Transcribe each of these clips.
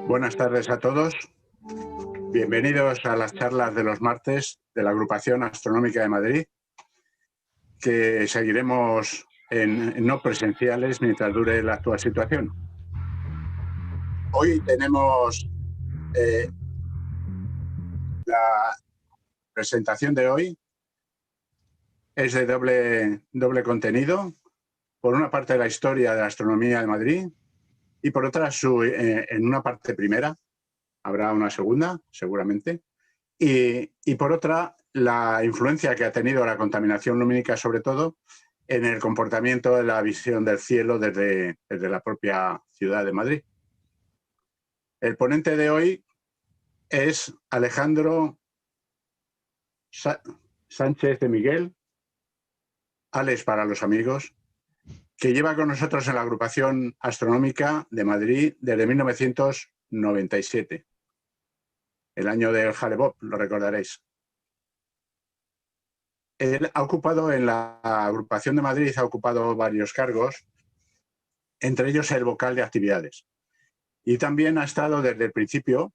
Buenas tardes a todos. Bienvenidos a las charlas de los martes de la Agrupación Astronómica de Madrid, que seguiremos en no presenciales mientras dure la actual situación. Hoy tenemos la presentación de hoy es de doble contenido. Por una parte, la historia de la astronomía de Madrid y por otra, en una parte primera, habrá una segunda, seguramente, y por otra, la influencia que ha tenido la contaminación lumínica, sobre todo, en el comportamiento de la visión del cielo desde la propia ciudad de Madrid. El ponente de hoy es Alejandro Sánchez de Miguel, Alex para los amigos, que lleva con nosotros en la Agrupación Astronómica de Madrid desde 1997, el año del Hale-Bopp, lo recordaréis. Él ha ocupado en la Agrupación de Madrid, ha ocupado varios cargos, entre ellos el vocal de actividades. Y también ha estado desde el principio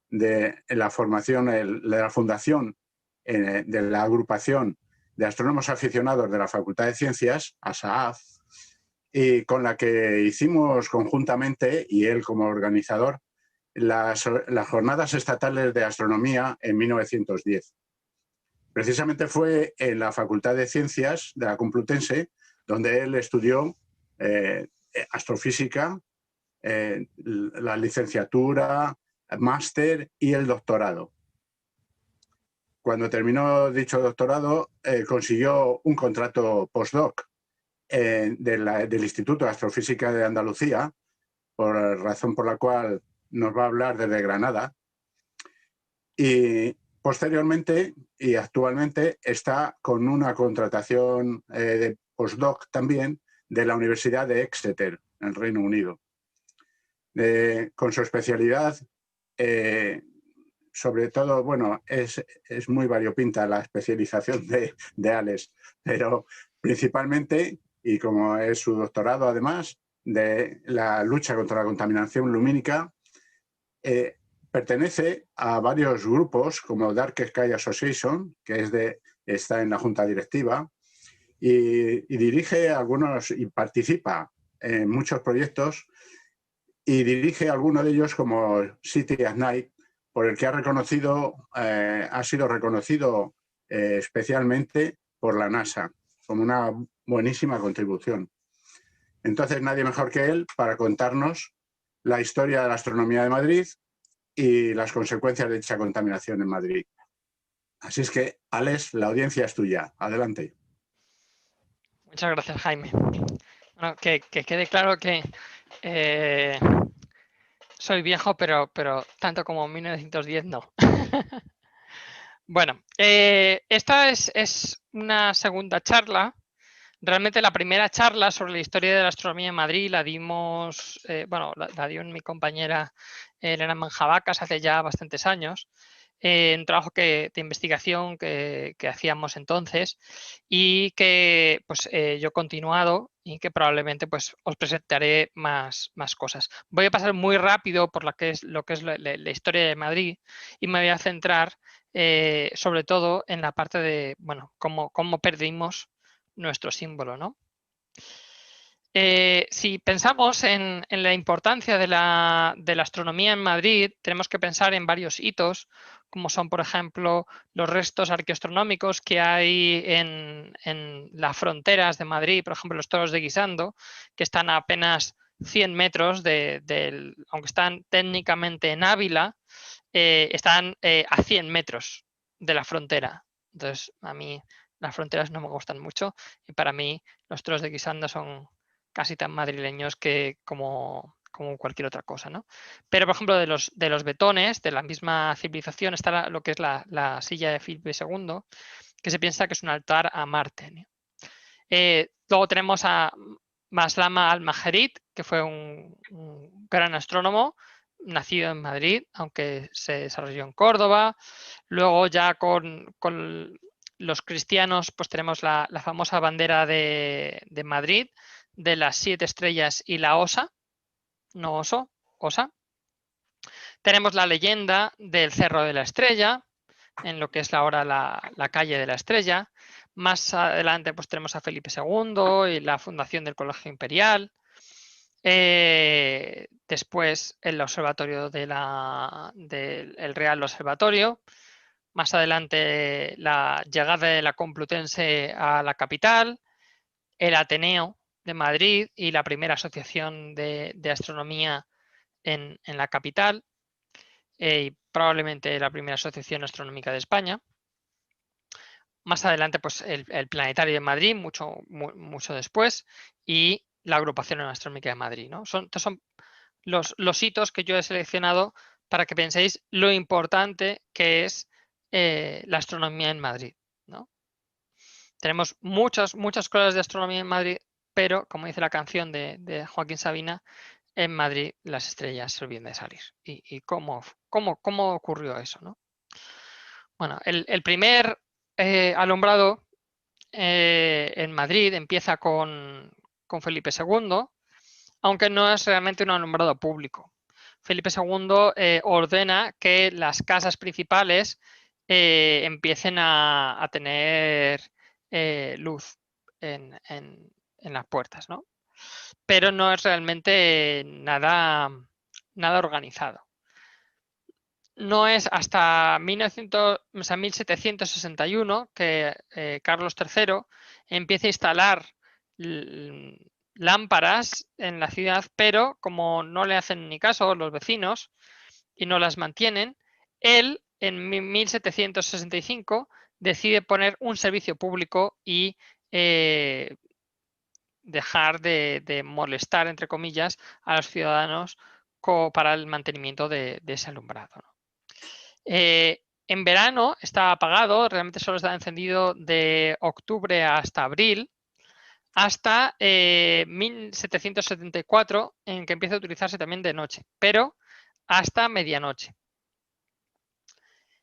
de la formación, de la fundación de la Agrupación de Astrónomos Aficionados de la Facultad de Ciencias, ASAAF, y con la que hicimos conjuntamente, y él como organizador, las jornadas estatales de astronomía en 1910. Precisamente fue en la Facultad de Ciencias de la Complutense donde él estudió astrofísica, la licenciatura, máster y el doctorado. Cuando terminó dicho doctorado, consiguió un contrato postdoc del Instituto de Astrofísica de Andalucía, por razón por la cual nos va a hablar desde Granada. Y posteriormente y actualmente está con una contratación de postdoc también de la Universidad de Exeter, en el Reino Unido. Con su especialidad, sobre todo, bueno, es muy variopinta la especialización de Alex, pero principalmente, y como es su doctorado además, de la lucha contra la contaminación lumínica, pertenece a varios grupos como Dark Sky Association, que está en la junta directiva, y dirige algunos y participa en muchos proyectos y dirige algunos de ellos como City at Night, por el que ha sido reconocido especialmente por la NASA como una buenísima contribución. Entonces, nadie mejor que él para contarnos la historia de la astronomía de Madrid y las consecuencias de dicha contaminación en Madrid. Así es que, Alex, la audiencia es tuya. Adelante. Muchas gracias, Jaime. Bueno, que quede claro que soy viejo, pero tanto como en 1910 no. Bueno, esta es una segunda charla. Realmente la primera charla sobre la historia de la astronomía en Madrid la dimos, la dio mi compañera Elena Manjabacas hace ya bastantes años, un trabajo de investigación que hacíamos entonces y que pues, yo he continuado y que probablemente pues, os presentaré más cosas. Voy a pasar muy rápido por lo que es la historia de Madrid y me voy a centrar sobre todo en la parte de bueno, cómo perdimos nuestro símbolo, ¿no? Si pensamos en la importancia de la astronomía en Madrid, tenemos que pensar en varios hitos, como son, por ejemplo, los restos arqueoastronómicos que hay en las fronteras de Madrid, por ejemplo, los Toros de Guisando, que están a apenas 100 metros aunque están técnicamente en Ávila, están a 100 metros de la frontera. Entonces, a mí las fronteras no me gustan mucho y para mí los Toros de Guisando son casi tan madrileños como cualquier otra cosa, ¿no? Pero, por ejemplo, de los betones, de la misma civilización, está lo que es la silla de Felipe II, que se piensa que es un altar a Marte, ¿no? Luego tenemos a Maslama al-Majerid, que fue un gran astrónomo, nacido en Madrid, aunque se desarrolló en Córdoba. Luego ya con los cristianos, pues tenemos la famosa bandera de Madrid, de las 7 estrellas y la osa, no oso, osa. Tenemos la leyenda del Cerro de la Estrella, en lo que es ahora la calle de la Estrella. Más adelante pues tenemos a Felipe II y la fundación del Colegio Imperial. Después el observatorio del Real Observatorio. Más adelante la llegada de la Complutense a la capital, el Ateneo de Madrid y la primera asociación de astronomía en la capital, y probablemente la primera asociación astronómica de España. Más adelante, pues el Planetario de Madrid, mucho después, y la Agrupación Astronómica de Madrid, ¿no? Estos son los hitos que yo he seleccionado para que penséis lo importante que es la astronomía en Madrid, ¿no? Tenemos muchas cosas de astronomía en Madrid, pero, como dice la canción de Joaquín Sabina, en Madrid las estrellas se olvidan de salir. ¿Y cómo ocurrió eso, ¿no? Bueno, el primer alumbrado en Madrid empieza con Felipe II, aunque no es realmente un alumbrado público. Felipe II ordena que las casas principales empiecen a tener luz en las puertas, ¿no? Pero no es realmente nada organizado. No es hasta 1761 que Carlos III empieza a instalar lámparas en la ciudad, pero como no le hacen ni caso los vecinos y no las mantienen, él en 1765 decide poner un servicio público y dejar de molestar, entre comillas, a los ciudadanos para el mantenimiento de ese alumbrado, ¿no? En verano está apagado, realmente solo está encendido de octubre hasta abril, hasta 1774, en que empieza a utilizarse también de noche, pero hasta medianoche.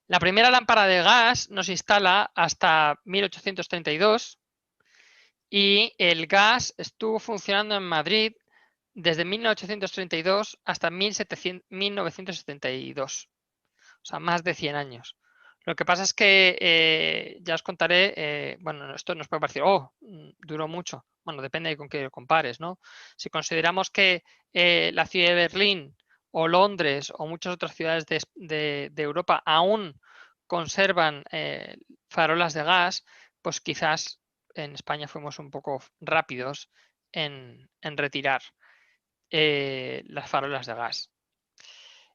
La primera lámpara de gas no se instala hasta 1832 y el gas estuvo funcionando en Madrid desde 1832 hasta 1972. O sea, más de 100 años. Lo que pasa es que ya os contaré, bueno, esto nos puede parecer, duró mucho. Bueno, depende de con qué lo compares, ¿no? Si consideramos que la ciudad de Berlín o Londres o muchas otras ciudades de Europa aún conservan farolas de gas, pues quizás en España fuimos un poco rápidos en retirar las farolas de gas.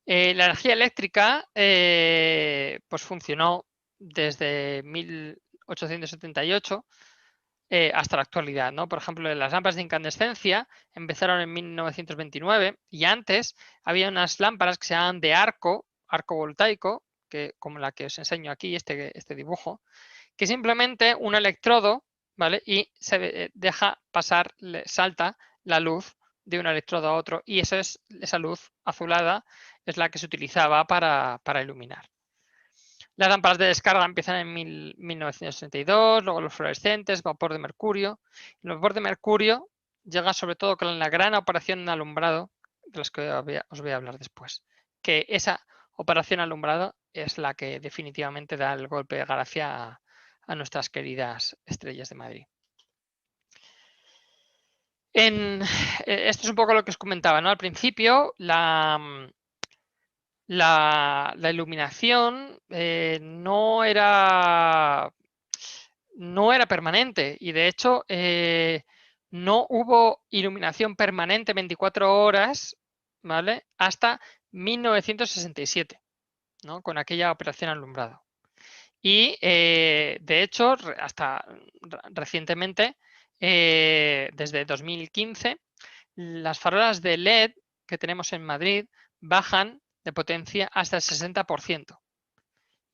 La energía eléctrica pues funcionó desde 1878 hasta la actualidad, ¿no? Por ejemplo, las lámparas de incandescencia empezaron en 1929 y antes había unas lámparas que se llamaban de arco voltaico, como la que os enseño aquí, este dibujo, que simplemente un electrodo, ¿vale? Y se deja pasar, salta la luz de un electrodo a otro y esa luz azulada es la que se utilizaba para iluminar. Las lámparas de descarga empiezan en 1962, luego los fluorescentes, vapor de mercurio. El vapor de mercurio llega sobre todo con la gran operación de alumbrado, de las que os voy a hablar después. Que esa operación alumbrado es la que definitivamente da el golpe de gracia a nuestras queridas estrellas de Madrid. Esto es un poco lo que os comentaba, ¿no? Al principio, la iluminación no era permanente y de hecho no hubo iluminación permanente 24 horas, ¿vale? Hasta 1967, ¿no? Con aquella operación alumbrado. Y de hecho, hasta recientemente, desde 2015, las farolas de LED que tenemos en Madrid bajan de potencia hasta el 60%.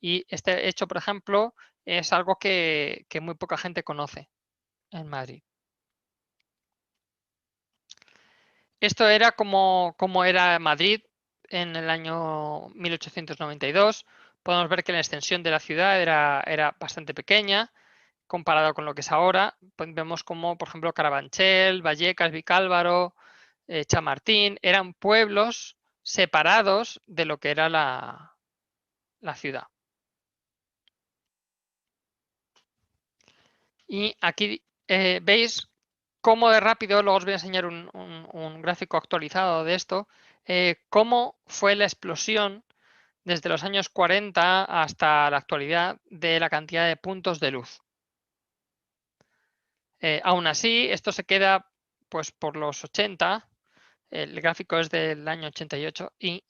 Y este hecho, por ejemplo, es algo que muy poca gente conoce en Madrid. Esto era como era Madrid en el año 1892. Podemos ver que la extensión de la ciudad era bastante pequeña comparado con lo que es ahora. Vemos como, por ejemplo, Carabanchel, Vallecas, Vicálvaro, Chamartín, eran pueblos separados de lo que era la ciudad. Y aquí veis cómo de rápido, luego os voy a enseñar un gráfico actualizado de esto, cómo fue la explosión desde los años 40 hasta la actualidad de la cantidad de puntos de luz. Aún así, esto se queda pues por los 80, el gráfico es del año 88 y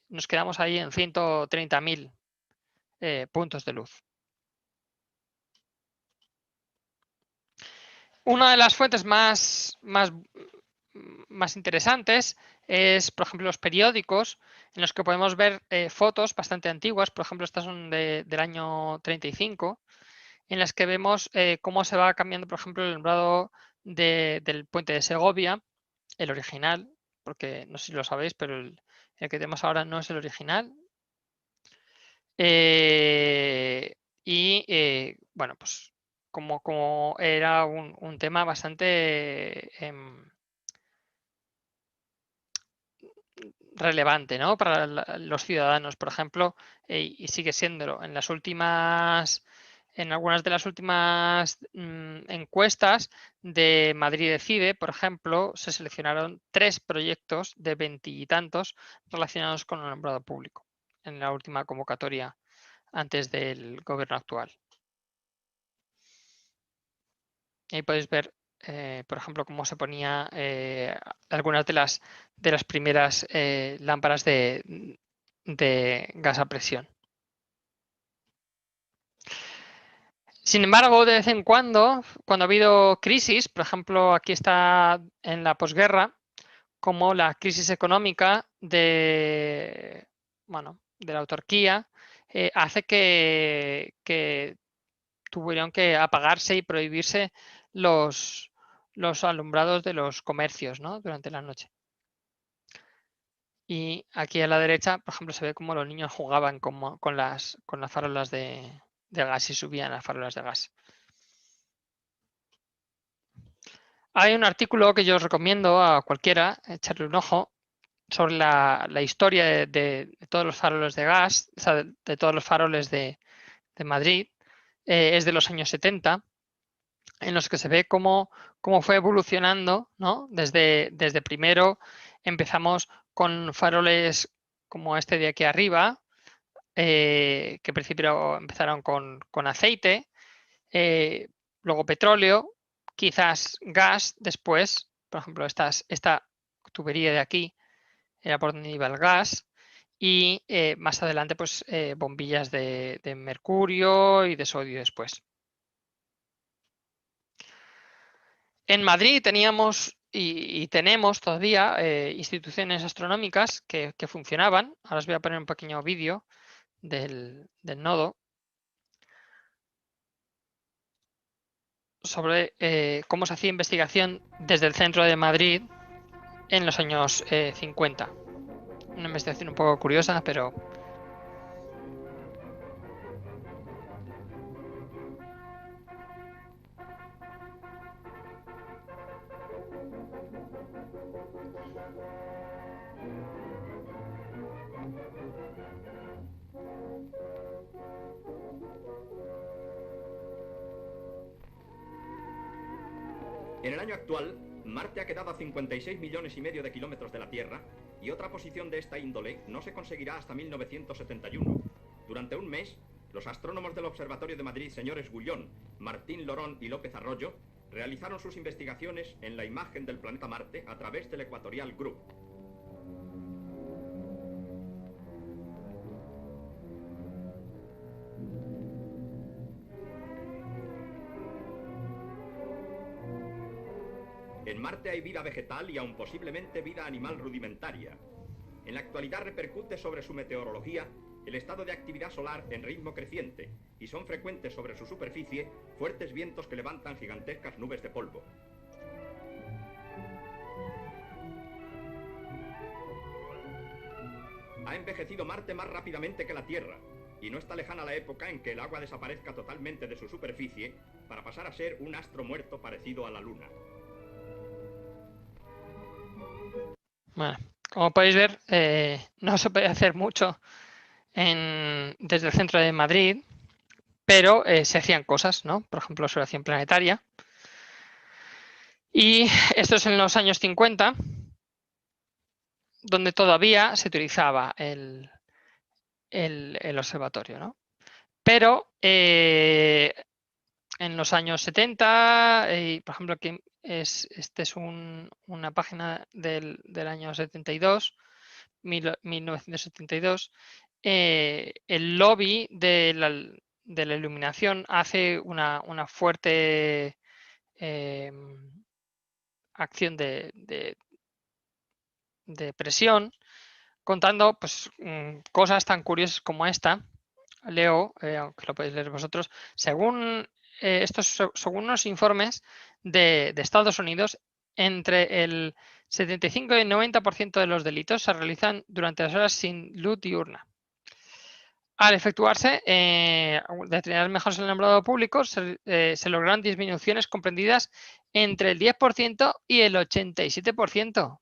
nos quedamos ahí en 130.000 puntos de luz. Una de las fuentes más interesantes es, por ejemplo, los periódicos, en los que podemos ver fotos bastante antiguas. Por ejemplo, estas son del año 35, en las que vemos cómo se va cambiando, por ejemplo, el alumbrado del puente de Segovia, el original, porque no sé si lo sabéis, pero el que tenemos ahora no es el original. Bueno, pues como era un tema bastante relevante, ¿no?, para los ciudadanos, por ejemplo, y sigue siéndolo. En algunas de las últimas encuestas de Madrid Decide, por ejemplo, se seleccionaron 3 proyectos de 20 y tantos relacionados con el alumbrado público en la última convocatoria antes del gobierno actual. Y ahí podéis ver, por ejemplo, cómo se ponía algunas de las primeras lámparas de gas a presión. Sin embargo, de vez en cuando ha habido crisis, por ejemplo, aquí está en la posguerra, como la crisis económica de la autarquía, hace que tuvieron que apagarse y prohibirse los alumbrados de los comercios, ¿no?, durante la noche. Y aquí a la derecha, por ejemplo, se ve cómo los niños jugaban con las farolas de gas y subían las farolas de gas. Hay un artículo que yo os recomiendo a cualquiera echarle un ojo sobre la historia de todos los faroles de gas, o sea, de todos los faroles de Madrid. Es de los años 70, en los que se ve cómo fue evolucionando, ¿no? Desde primero empezamos con faroles como este de aquí arriba, que al principio empezaron con aceite, luego petróleo, quizás gas después. Por ejemplo, esta tubería de aquí era por donde iba el gas, y más adelante pues bombillas de mercurio y de sodio después. En Madrid teníamos y tenemos todavía instituciones astronómicas que funcionaban. Ahora os voy a poner un pequeño vídeo del nodo sobre cómo se hacía investigación desde el centro de Madrid en los años 50. Una investigación un poco curiosa, pero... En el año actual, Marte ha quedado a 56 millones y medio de kilómetros de la Tierra, y otra posición de esta índole no se conseguirá hasta 1971. Durante un mes, los astrónomos del Observatorio de Madrid, señores Gullón, Martín Lorón y López Arroyo, realizaron sus investigaciones en la imagen del planeta Marte a través del Equatorial Group. En Marte hay vida vegetal y aún posiblemente vida animal rudimentaria. En la actualidad repercute sobre su meteorología el estado de actividad solar en ritmo creciente, y son frecuentes sobre su superficie fuertes vientos que levantan gigantescas nubes de polvo. Ha envejecido Marte más rápidamente que la Tierra, y no está lejana la época en que el agua desaparezca totalmente de su superficie para pasar a ser un astro muerto parecido a la Luna. Bueno, Como podéis ver, no se puede hacer mucho desde el centro de Madrid, pero se hacían cosas, ¿no? Por ejemplo, observación planetaria. Y esto es en los años 50, donde todavía se utilizaba el observatorio, ¿no? Pero en los años 70, por ejemplo, aquí este es una página del año 72, 1972, el lobby de la iluminación hace una fuerte acción de presión, contando pues, cosas tan curiosas como esta. Leo, aunque lo podéis leer vosotros, según según unos informes de Estados Unidos, entre el 75 y el 90% de los delitos se realizan durante las horas sin luz diurna. Al efectuarse determinadas mejoras en el alumbrado público, se lograron disminuciones comprendidas entre el 10% y el 87%.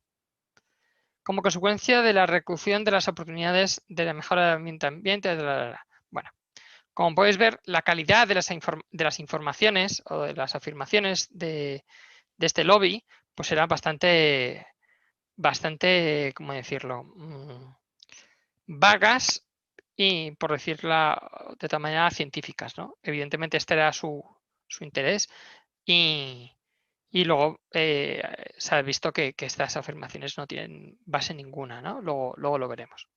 Como consecuencia de la reducción de las oportunidades de la mejora del ambiente. Bueno, como podéis ver, la calidad de las informaciones o de las afirmaciones de este lobby pues era bastante, ¿cómo decirlo?, vagas y, por decirlo de otra manera, científicas, ¿no? Evidentemente este era su interés y luego se ha visto que estas afirmaciones no tienen base ninguna, ¿no? Luego lo veremos.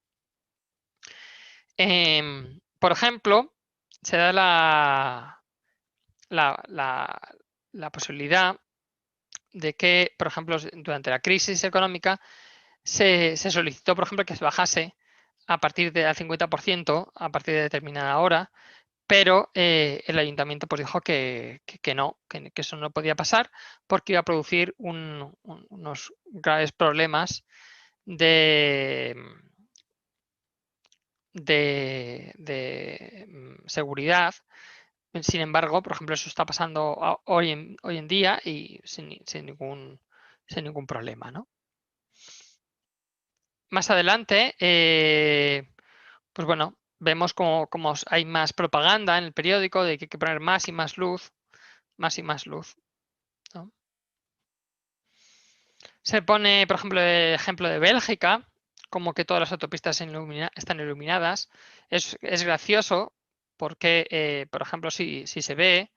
Por ejemplo, se da la posibilidad de que, por ejemplo, durante la crisis económica se solicitó, por ejemplo, que se bajase a partir del 50% a partir de determinada hora, pero el ayuntamiento pues dijo que no, que eso no podía pasar porque iba a producir unos graves problemas de seguridad. Sin embargo, por ejemplo, eso está pasando hoy en día y sin ningún problema, ¿no? Más adelante, pues bueno, vemos como hay más propaganda en el periódico de que hay que poner más y más luz, ¿no? Se pone, por ejemplo, el ejemplo de Bélgica, como que todas las autopistas están iluminadas. Es gracioso porque, por ejemplo, si se ve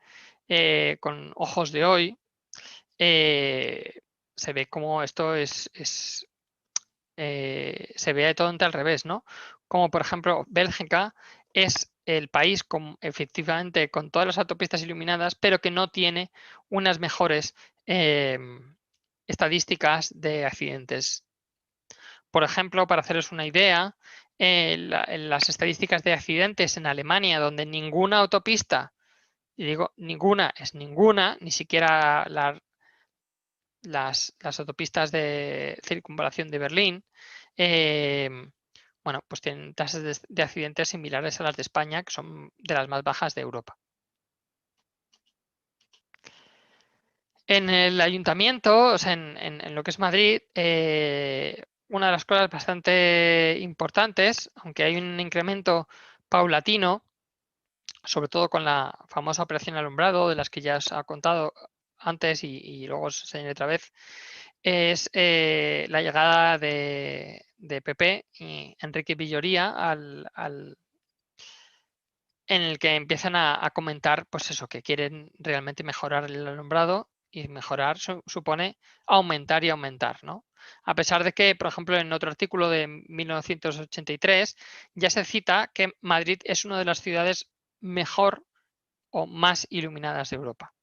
con ojos de hoy, se ve como esto se ve totalmente al revés, ¿no? Como por ejemplo Bélgica es el país efectivamente con todas las autopistas iluminadas, pero que no tiene unas mejores estadísticas de accidentes. Por ejemplo, para haceros una idea, las estadísticas de accidentes en Alemania, donde ninguna autopista, y digo ninguna, es ninguna, ni siquiera las autopistas de circunvalación de Berlín, bueno, pues tienen tasas de accidentes similares a las de España, que son de las más bajas de Europa. En el ayuntamiento, o sea, en lo que es Madrid, una de las cosas bastante importantes, aunque hay un incremento paulatino, sobre todo con la famosa operación alumbrado, de las que ya os ha contado antes y luego os enseñaré otra vez, es la llegada de PP y Enrique Villoría en el que empiezan a comentar pues eso, que quieren realmente mejorar el alumbrado, y mejorar supone aumentar y aumentar, ¿no? A pesar de que, por ejemplo, en otro artículo de 1983 ya se cita que Madrid es una de las ciudades mejor o más iluminadas de Europa.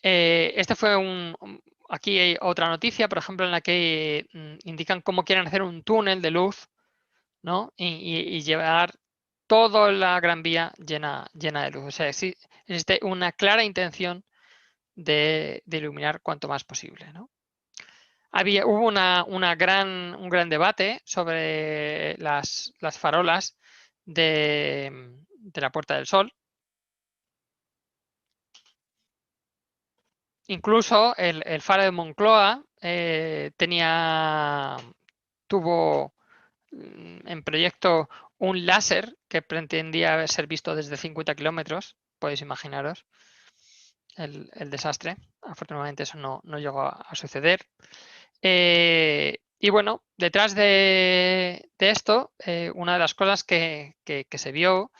Este fue aquí hay otra noticia, por ejemplo, en la que indican cómo quieren hacer un túnel de luz, ¿no? Y llevar toda la Gran Vía llena de luz. O sea, existe una clara intención de iluminar cuanto más posible, ¿no? Hubo un gran debate sobre las farolas de la Puerta del Sol. Incluso el faro de Moncloa tuvo en proyecto un láser que pretendía ser visto desde 50 kilómetros, podéis imaginaros el desastre. Afortunadamente eso no llegó a suceder. Y bueno, detrás de esto, una de las cosas que se vio,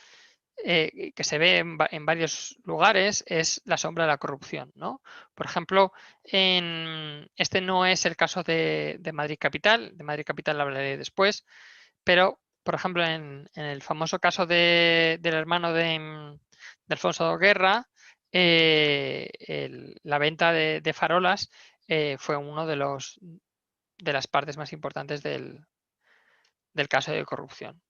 que se ve en varios lugares, es la sombra de la corrupción, ¿no? Por ejemplo, este no es el caso de Madrid Capital, de Madrid Capital hablaré después, pero, por ejemplo, en el famoso caso del hermano de Alfonso Guerra, la venta de farolas fue uno de las partes más importantes del caso de corrupción.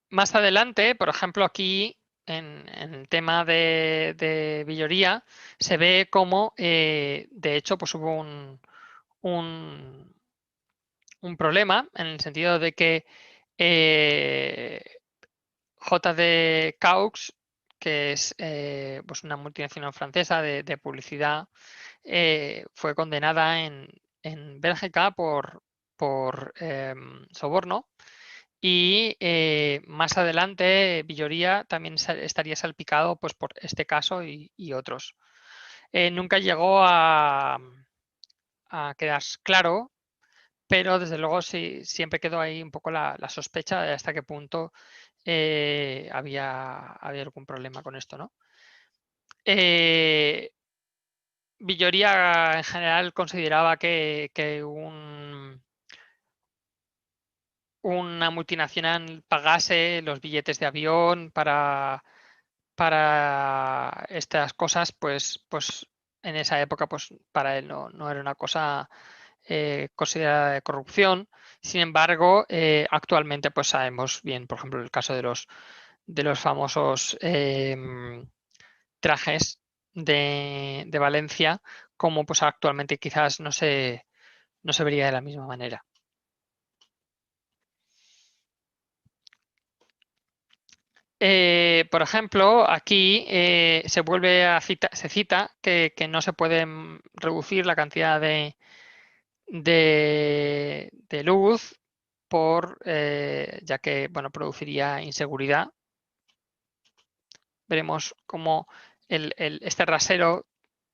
Más adelante, por ejemplo, aquí en el tema de Villoría, se ve cómo, de hecho, pues hubo un problema en el sentido de que JD Caux, que es pues una multinacional francesa de publicidad, fue condenada en Bélgica por soborno, y más adelante Villoría también estaría salpicado pues, por este caso y otros. Nunca llegó a quedar claro, pero desde luego sí, siempre quedó ahí un poco la sospecha de hasta qué punto había algún problema con esto, ¿no? Villoría en general consideraba que una multinacional pagase los billetes de avión para estas cosas, pues en esa época pues para él no era una cosa considerada de corrupción. Sin embargo, actualmente pues sabemos bien, por ejemplo, el caso de los famosos trajes de Valencia, como pues actualmente quizás no se vería de la misma manera. Por ejemplo, aquí se cita que no se puede reducir la cantidad de luz ya que bueno, produciría inseguridad. Veremos cómo este rasero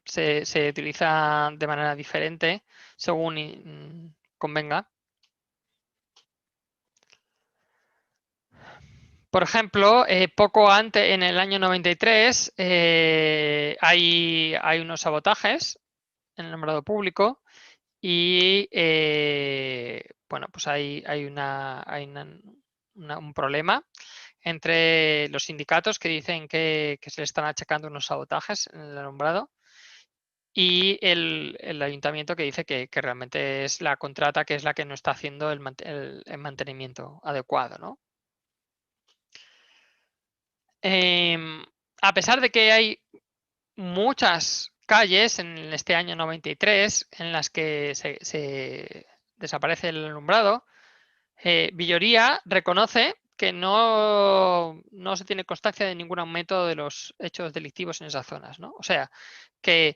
se utiliza de manera diferente según convenga. Por ejemplo, poco antes, en el año 93, hay unos sabotajes en el alumbrado público y bueno, pues hay un problema entre los sindicatos que dicen que se le están achacando unos sabotajes en el alumbrado y el ayuntamiento que dice que realmente es la contrata que es la que no está haciendo el mantenimiento adecuado, ¿no? A pesar de que hay muchas calles en este año 93 en las que se desaparece el alumbrado, Villoría reconoce que no se tiene constancia de ningún aumento de los hechos delictivos en esas zonas, ¿no? O sea, que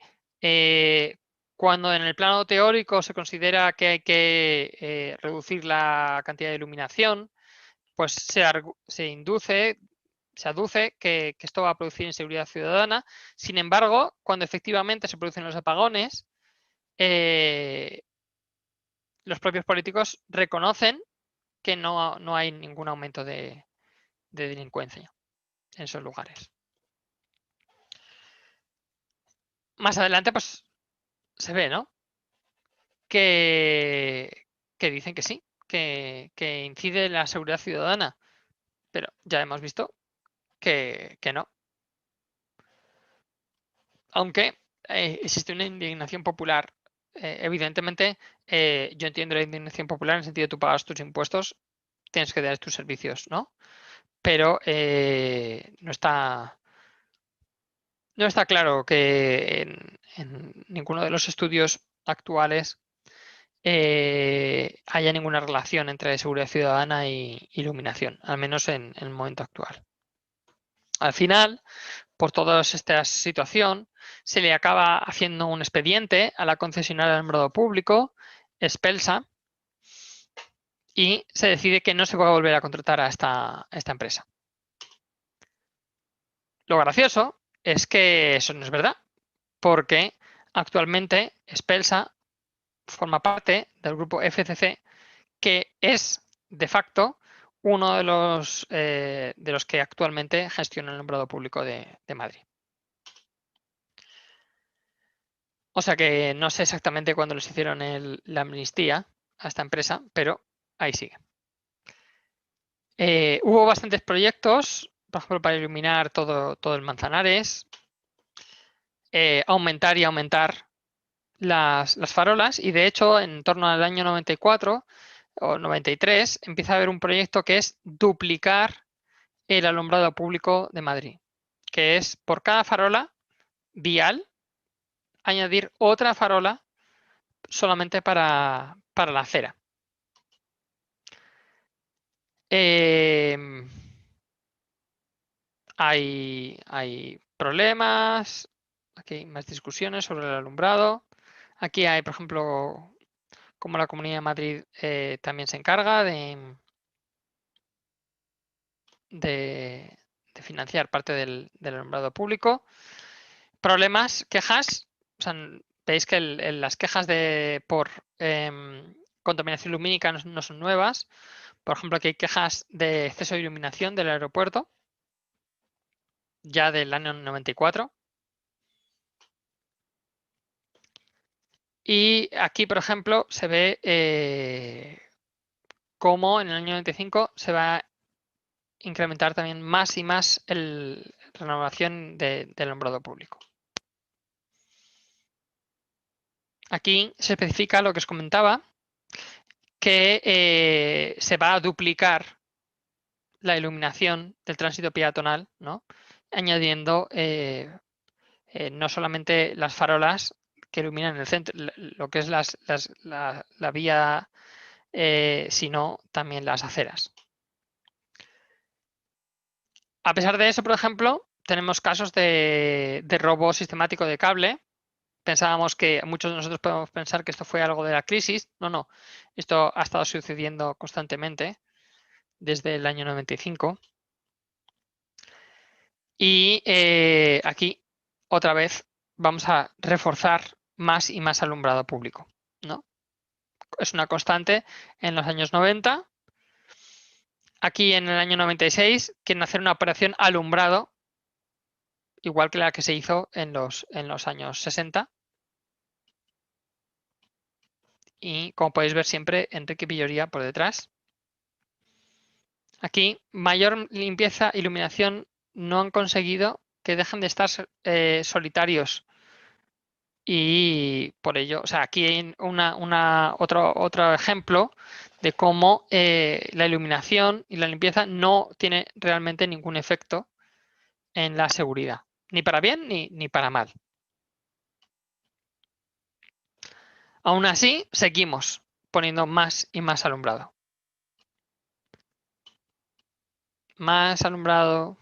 cuando en el plano teórico se considera que hay que reducir la cantidad de iluminación, pues se aduce que esto va a producir inseguridad ciudadana. Sin embargo, cuando efectivamente se producen los apagones, los propios políticos reconocen que no hay ningún aumento de delincuencia en esos lugares. Más adelante, pues se ve, ¿no? Que dicen que sí, que incide en la seguridad ciudadana, pero ya hemos visto que no. Aunque existe una indignación popular. Evidentemente, yo entiendo la indignación popular en el sentido de tú pagas tus impuestos, tienes que dar tus servicios, ¿no? Pero no está claro que en ninguno de los estudios actuales haya ninguna relación entre seguridad ciudadana y iluminación, al menos en el momento actual. Al final, por toda esta situación, se le acaba haciendo un expediente a la concesionaria de alumbrado público, Espelsa, y se decide que no se va a volver a contratar a esta empresa. Lo gracioso es que eso no es verdad, porque actualmente Espelsa forma parte del grupo FCC, que es de facto uno de los que actualmente gestiona el alumbrado público de Madrid. O sea que no sé exactamente cuándo les hicieron la amnistía a esta empresa, pero ahí sigue. Hubo bastantes proyectos, por ejemplo, para iluminar todo el Manzanares, aumentar y aumentar las farolas, y de hecho en torno al año 94 o 93 empieza a haber un proyecto que es duplicar el alumbrado público de Madrid, que es por cada farola vial añadir otra farola solamente para la acera. Hay problemas, aquí hay más discusiones sobre el alumbrado. Aquí hay, por ejemplo, como la Comunidad de Madrid también se encarga de financiar parte del alumbrado público. Problemas, quejas, o sea, veis que las quejas por contaminación lumínica no son nuevas. Por ejemplo, aquí hay quejas de exceso de iluminación del aeropuerto, ya del año 94. Y aquí, por ejemplo, se ve cómo en el año 95 se va a incrementar también más y más la renovación del alumbrado público. Aquí se especifica lo que os comentaba, que se va a duplicar la iluminación del tránsito peatonal, ¿no? Añadiendo no solamente las farolas que iluminan el centro, lo que es la vía, sino también las aceras. A pesar de eso, por ejemplo, tenemos casos de robo sistemático de cable. Pensábamos que muchos de nosotros podemos pensar que esto fue algo de la crisis. No. Esto ha estado sucediendo constantemente desde el año 95. Y aquí, otra vez, vamos a reforzar más y más alumbrado público, ¿no? Es una constante en los años 90. Aquí en el año 96 quieren hacer una operación alumbrado, igual que la que se hizo en los años 60. Y como podéis ver siempre, Enrique Villoría por detrás. Aquí, mayor limpieza, iluminación, no han conseguido que dejen de estar solitarios. Y por ello, o sea, aquí hay otro ejemplo de cómo la iluminación y la limpieza no tiene realmente ningún efecto en la seguridad, ni para bien ni para mal. Aún así, seguimos poniendo más y más alumbrado. Más alumbrado.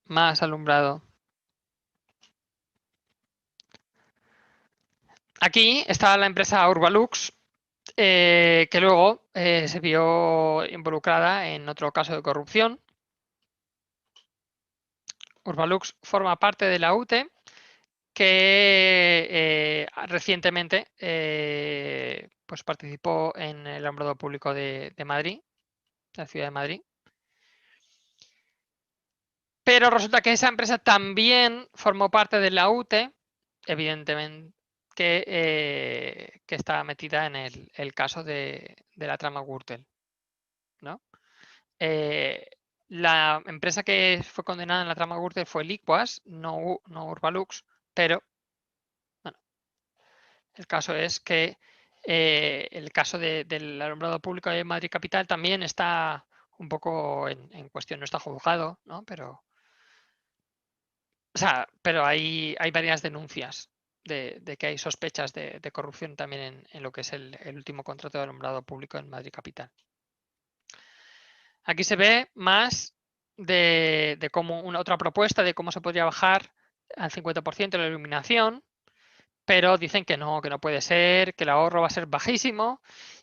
Más alumbrado. Aquí está la empresa Urbalux, que luego se vio involucrada en otro caso de corrupción. Urbalux forma parte de la UTE, que recientemente pues participó en el alumbrado público de Madrid, de la ciudad de Madrid. Pero resulta que esa empresa también formó parte de la UTE, evidentemente, que estaba metida en el caso de la trama Gürtel, ¿no? La empresa que fue condenada en la trama Gürtel fue Liquas, no Urbalux, pero bueno, el caso es que el caso del alumbrado público de Madrid Capital también está un poco en cuestión, no está juzgado, ¿no? Pero hay varias denuncias de que hay sospechas de corrupción también en lo que es el último contrato de alumbrado público en Madrid Capital. Aquí se ve más de cómo otra propuesta de cómo se podría bajar al 50% de la iluminación, pero dicen que no puede ser, que el ahorro va a ser bajísimo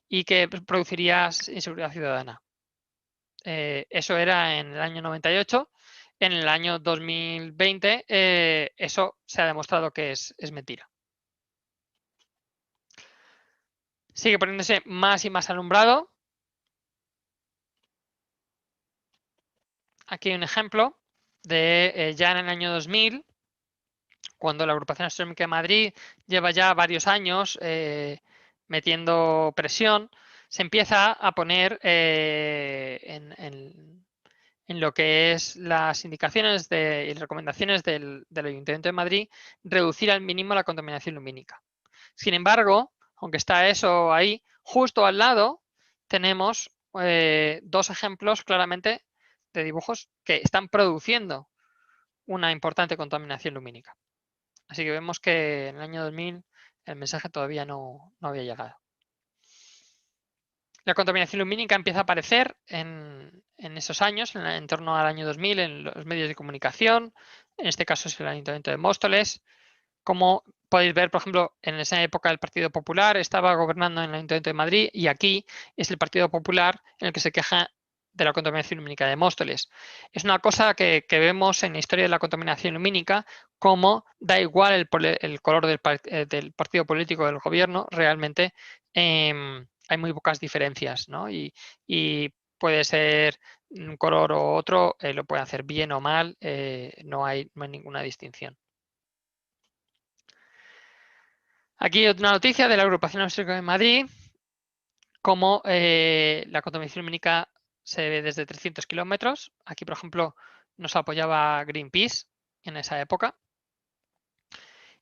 y que produciría inseguridad ciudadana. Eso era en el año 98. En el año 2020 eso se ha demostrado que es mentira. Sigue poniéndose más y más alumbrado. Aquí hay un ejemplo de ya en el año 2000, cuando la Agrupación Astronómica de Madrid lleva ya varios años metiendo presión, se empieza a poner en lo que es las indicaciones y recomendaciones del Ayuntamiento de Madrid, reducir al mínimo la contaminación lumínica. Sin embargo, aunque está eso ahí, justo al lado tenemos dos ejemplos claramente de dibujos que están produciendo una importante contaminación lumínica. Así que vemos que en el año 2000 el mensaje todavía no había llegado. La contaminación lumínica empieza a aparecer en esos años, en torno al año 2000, en los medios de comunicación. En este caso es el Ayuntamiento de Móstoles. Como podéis ver, por ejemplo, en esa época el Partido Popular estaba gobernando en el Ayuntamiento de Madrid y aquí es el Partido Popular en el que se queja de la contaminación lumínica de Móstoles. Es una cosa que vemos en la historia de la contaminación lumínica, como da igual el color del partido político del gobierno, realmente hay muy pocas diferencias, ¿no? Y puede ser un color o otro, lo puede hacer bien o mal, no hay ninguna distinción. Aquí otra noticia de la Agrupación Astronómica de Madrid, como la contaminación lumínica se ve desde 300 kilómetros. Aquí, por ejemplo, nos apoyaba Greenpeace en esa época.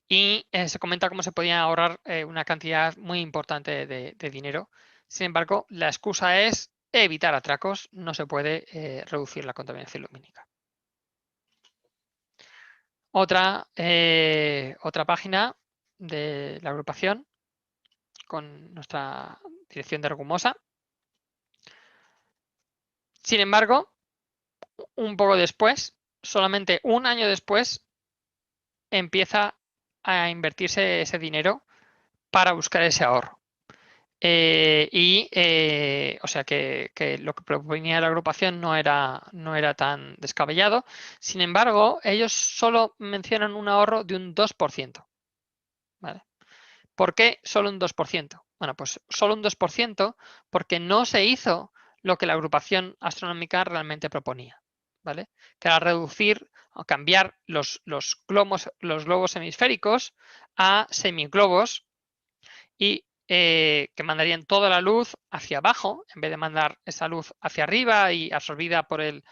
Y se comenta cómo se podía ahorrar una cantidad muy importante de dinero. Sin embargo, la excusa es evitar atracos, no se puede reducir la contaminación lumínica. Otra página de la agrupación con nuestra dirección de Argumosa. Sin embargo, un poco después, solamente un año después, empieza a invertirse ese dinero para buscar ese ahorro. O sea que lo que proponía la agrupación no era tan descabellado. Sin embargo, ellos solo mencionan un ahorro de un 2%. ¿Vale? ¿Por qué solo un 2%? Bueno, pues solo un 2% porque no se hizo lo que la agrupación astronómica realmente proponía, ¿vale? Que era reducir o cambiar los globos hemisféricos a semiglobos y que mandarían toda la luz hacia abajo en vez de mandar esa luz hacia arriba y absorbida por el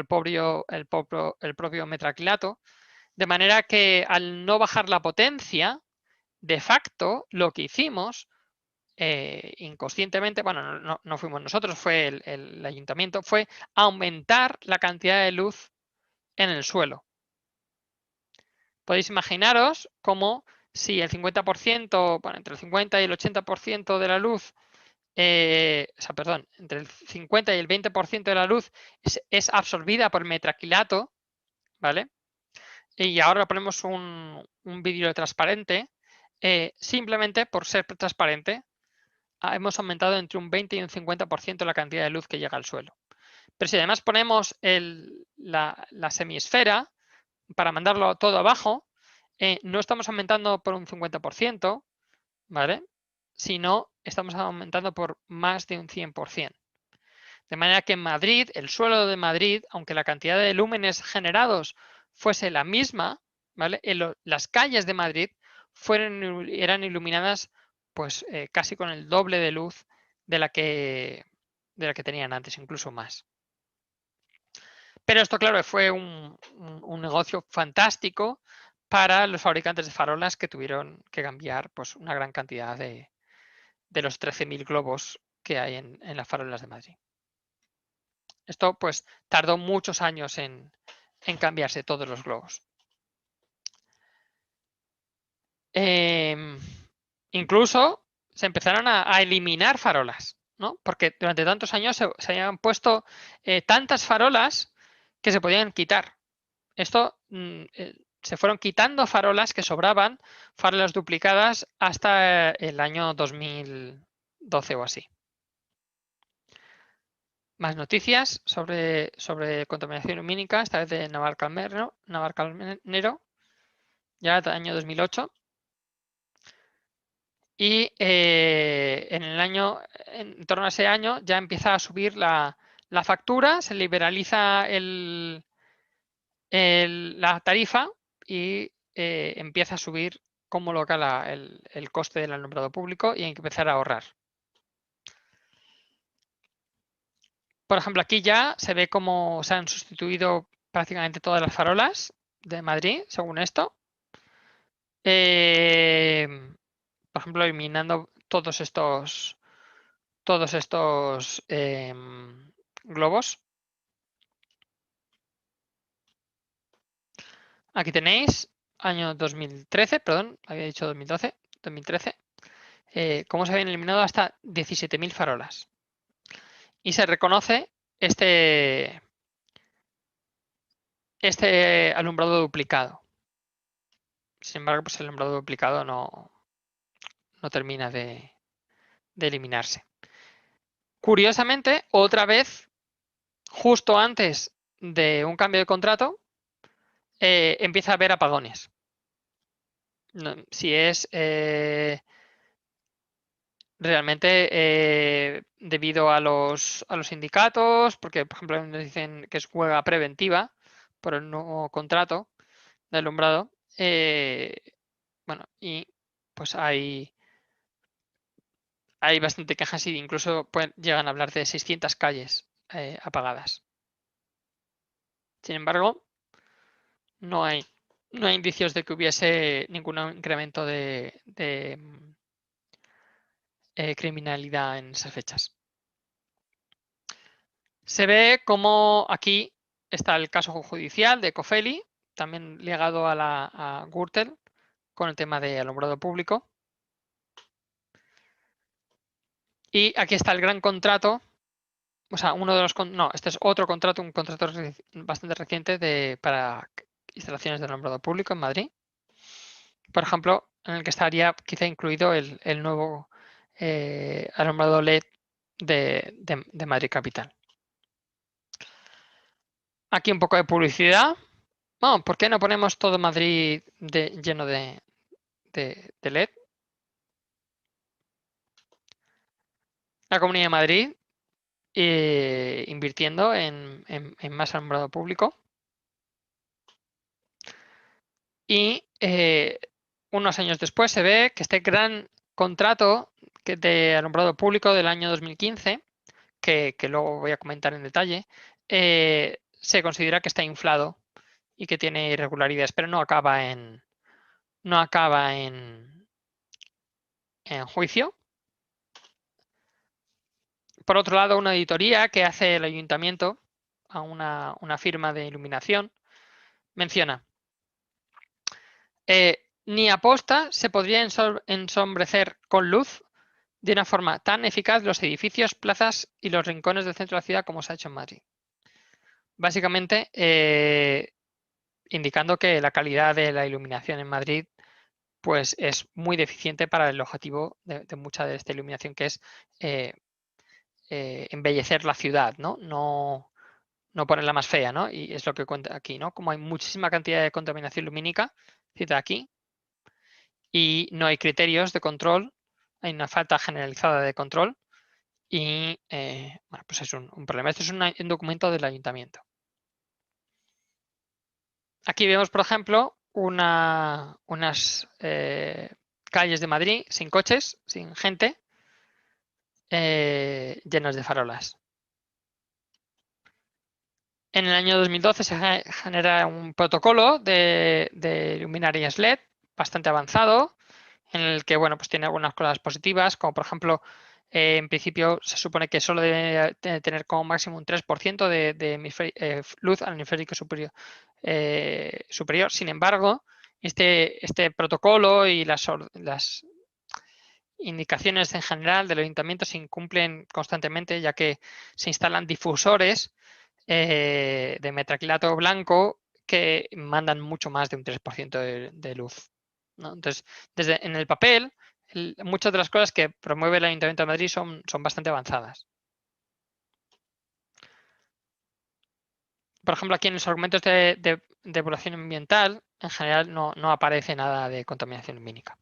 propio metacrilato. De manera que al no bajar la potencia, de facto, lo que hicimos inconscientemente, bueno, no fuimos nosotros, fue el ayuntamiento, fue aumentar la cantidad de luz en el suelo. Podéis imaginaros cómo si el 50%, bueno, entre el 50 y el 80% de la luz, entre el 50 y el 20% de la luz es absorbida por el metacrilato, ¿vale? Y ahora ponemos un vidrio transparente. Simplemente por ser transparente, hemos aumentado entre un 20 y un 50% la cantidad de luz que llega al suelo. Pero si además ponemos la semiesfera para mandarlo todo abajo, no estamos aumentando por un 50%, ¿vale? Sino estamos aumentando por más de un 100%. De manera que en Madrid, el suelo de Madrid, aunque la cantidad de lúmenes generados fuese la misma, ¿vale? Las calles de Madrid eran iluminadas pues casi con el doble de luz de la que tenían antes, incluso más. Pero esto, claro, fue un negocio fantástico para los fabricantes de farolas, que tuvieron que cambiar pues una gran cantidad de los 13.000 globos que hay en las farolas de Madrid. Esto pues tardó muchos años en cambiarse todos los globos. Incluso se empezaron a eliminar farolas, ¿no? Porque durante tantos años se habían puesto tantas farolas que se podían quitar. Esto Se fueron quitando farolas que sobraban, farolas duplicadas, hasta el año 2012 o así. Más noticias sobre contaminación lumínica, esta vez de Navalcarnero, ya del año 2008. Y en torno a ese año ya empieza a subir la factura, se liberaliza la tarifa y empieza a subir como loca el coste del alumbrado público y hay que empezar a ahorrar. Por ejemplo, aquí ya se ve cómo se han sustituido prácticamente todas las farolas de Madrid, según esto. Por ejemplo, eliminando todos estos globos. Aquí tenéis año 2013, perdón, había dicho 2012, 2013, cómo se habían eliminado hasta 17.000 farolas. Y se reconoce este alumbrado duplicado. Sin embargo, pues el alumbrado duplicado no termina de eliminarse. Curiosamente, otra vez, justo antes de un cambio de contrato, empieza a haber apagones. Si es realmente debido a los sindicatos, porque por ejemplo nos dicen que es huelga preventiva por el nuevo contrato de alumbrado, bueno, y pues hay bastante quejas y incluso llegan a hablar de 600 calles apagadas. Sin embargo, no hay indicios de que hubiese ningún incremento de criminalidad en esas fechas. Se ve como aquí está el caso judicial de Cofeli, también ligado a Gürtel, con el tema de alumbrado público. Y aquí está el gran contrato, o sea, este es otro contrato, un contrato bastante reciente para instalaciones de alumbrado público en Madrid. Por ejemplo, en el que estaría quizá incluido el nuevo alumbrado LED de Madrid Capital. Aquí un poco de publicidad. Bueno, ¿por qué no ponemos todo Madrid lleno de LED? La Comunidad de Madrid invirtiendo en más alumbrado público. Y unos años después se ve que este gran contrato de alumbrado público del año 2015, que luego voy a comentar en detalle, se considera que está inflado y que tiene irregularidades, pero no acaba en juicio. Por otro lado, una auditoría que hace el ayuntamiento a una firma de iluminación menciona: ni aposta se podría ensombrecer con luz de una forma tan eficaz los edificios, plazas y los rincones del centro de la ciudad como se ha hecho en Madrid. Básicamente, indicando que la calidad de la iluminación en Madrid pues es muy deficiente para el objetivo de mucha de esta iluminación, que es embellecer la ciudad, no ponerla más fea, ¿no? Y es lo que cuenta aquí, ¿no? Como hay muchísima cantidad de contaminación lumínica, cita aquí, y no hay criterios de control, hay una falta generalizada de control y, bueno, pues es un problema. Esto es un documento del ayuntamiento. Aquí vemos, por ejemplo, unas calles de Madrid sin coches, sin gente, llenas de farolas. En el año 2012 se genera un protocolo de luminarias LED bastante avanzado, en el que, bueno, pues tiene algunas cosas positivas, como por ejemplo, en principio se supone que solo debe tener como máximo un 3% de luz al hemisférico superior. Sin embargo, este protocolo y las indicaciones en general del ayuntamiento se incumplen constantemente, ya que se instalan difusores de metacrilato blanco que mandan mucho más de un 3% de luz, ¿no? Entonces, en el papel, muchas de las cosas que promueve el Ayuntamiento de Madrid son bastante avanzadas. Por ejemplo, aquí en los argumentos de evaluación ambiental, en general no aparece nada de contaminación lumínica.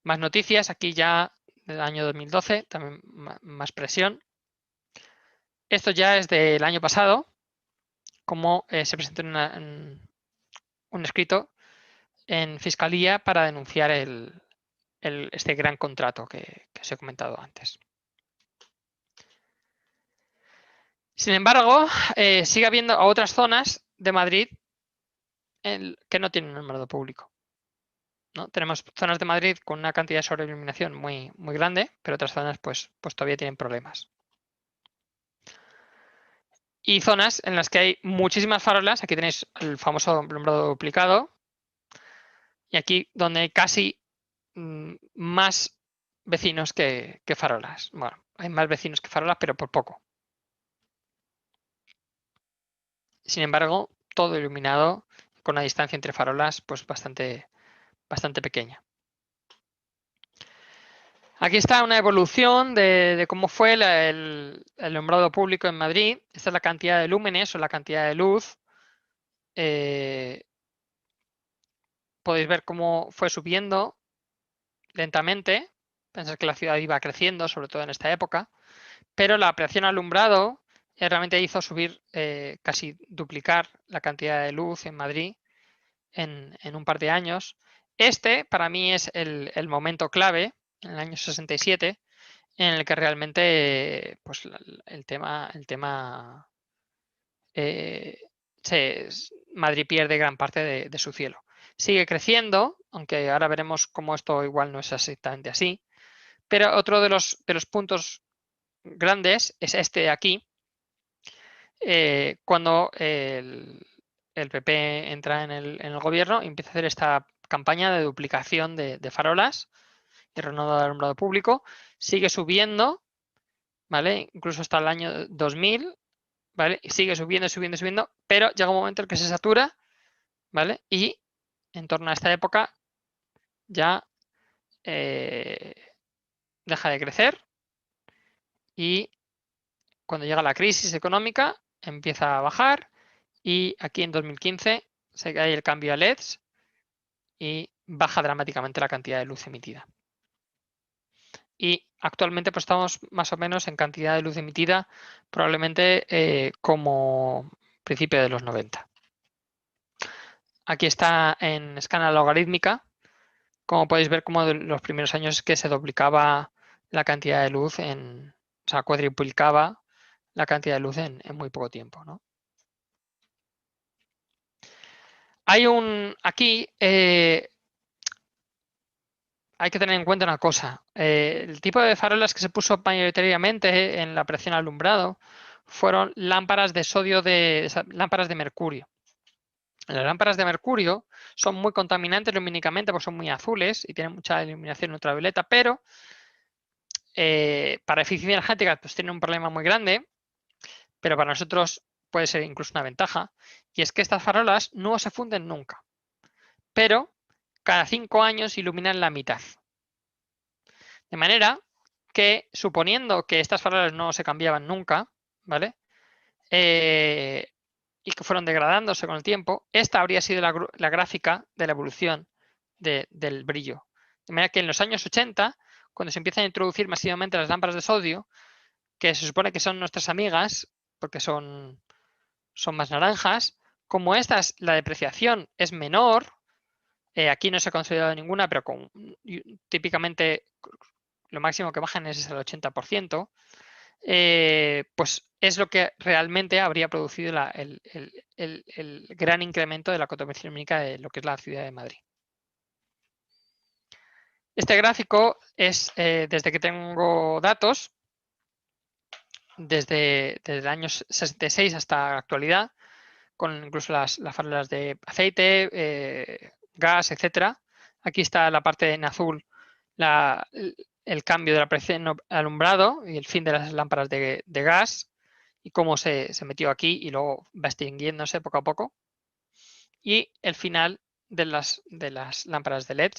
Más noticias, aquí ya del año 2012, también más presión. Esto ya es del año pasado, como se presentó un escrito en Fiscalía para denunciar este gran contrato que os he comentado antes. Sin embargo, sigue habiendo otras zonas de Madrid que no tienen un alumbrado público, ¿no? Tenemos zonas de Madrid con una cantidad de sobreiluminación muy grande, pero otras zonas pues todavía tienen problemas. Y zonas en las que hay muchísimas farolas. Aquí tenéis el famoso alumbrado duplicado. Y aquí donde hay casi más vecinos que farolas. Bueno, hay más vecinos que farolas, pero por poco. Sin embargo, todo iluminado con una distancia entre farolas pues bastante pequeña. Aquí está una evolución de cómo fue el alumbrado público en Madrid. Esta es la cantidad de lúmenes o la cantidad de luz. Podéis ver cómo fue subiendo lentamente. Pensad que la ciudad iba creciendo, sobre todo en esta época. Pero la ampliación alumbrado realmente hizo subir, casi duplicar la cantidad de luz en Madrid en un par de años. Este, para mí, es el momento clave, en el año 67, en el que realmente pues, el tema Madrid pierde gran parte de su cielo. Sigue creciendo, aunque ahora veremos cómo esto igual no es exactamente así. Pero otro de los puntos grandes es este de aquí, cuando el PP entra en el gobierno y empieza a hacer esta campaña de duplicación de farolas y renovado de alumbrado público. Sigue subiendo, ¿vale? Incluso hasta el año 2000, ¿vale? Y sigue subiendo, pero llega un momento en el que se satura, ¿vale? Y en torno a esta época ya deja de crecer y cuando llega la crisis económica empieza a bajar y aquí en 2015 se cae el cambio a LEDs y baja dramáticamente la cantidad de luz emitida. Y actualmente pues estamos más o menos en cantidad de luz emitida probablemente como principio de los 90. Aquí está en escala logarítmica. Como podéis ver, como los primeros años que se duplicaba la cantidad de luz, o sea, cuadruplicaba la cantidad de luz en muy poco tiempo, ¿no? Hay aquí hay que tener en cuenta una cosa. El tipo de farolas que se puso mayoritariamente en la presión alumbrado fueron lámparas de sodio, lámparas de mercurio. Las lámparas de mercurio son muy contaminantes lumínicamente porque son muy azules y tienen mucha iluminación ultravioleta, pero para eficiencia energética pues tienen un problema muy grande, pero para nosotros puede ser incluso una ventaja, y es que estas farolas no se funden nunca, pero cada 5 años iluminan la mitad. De manera que, suponiendo que estas farolas no se cambiaban nunca, ¿vale? Y que fueron degradándose con el tiempo, esta habría sido la gráfica de la evolución del brillo. De manera que en los años 80, cuando se empiezan a introducir masivamente las lámparas de sodio, que se supone que son nuestras amigas, porque son más naranjas, como estas, la depreciación es menor, aquí no se ha considerado ninguna, pero típicamente lo máximo que bajan es el 80%, pues es lo que realmente habría producido el gran incremento de la contaminación lumínica de lo que es la ciudad de Madrid. Este gráfico es desde que tengo datos, desde el año 66 hasta la actualidad, con incluso las farolas de aceite, gas, etcétera. Aquí está la parte en azul, el cambio de la presión alumbrado y el fin de las lámparas de gas y cómo se metió aquí y luego va extinguiéndose poco a poco. y el final de las lámparas de LED.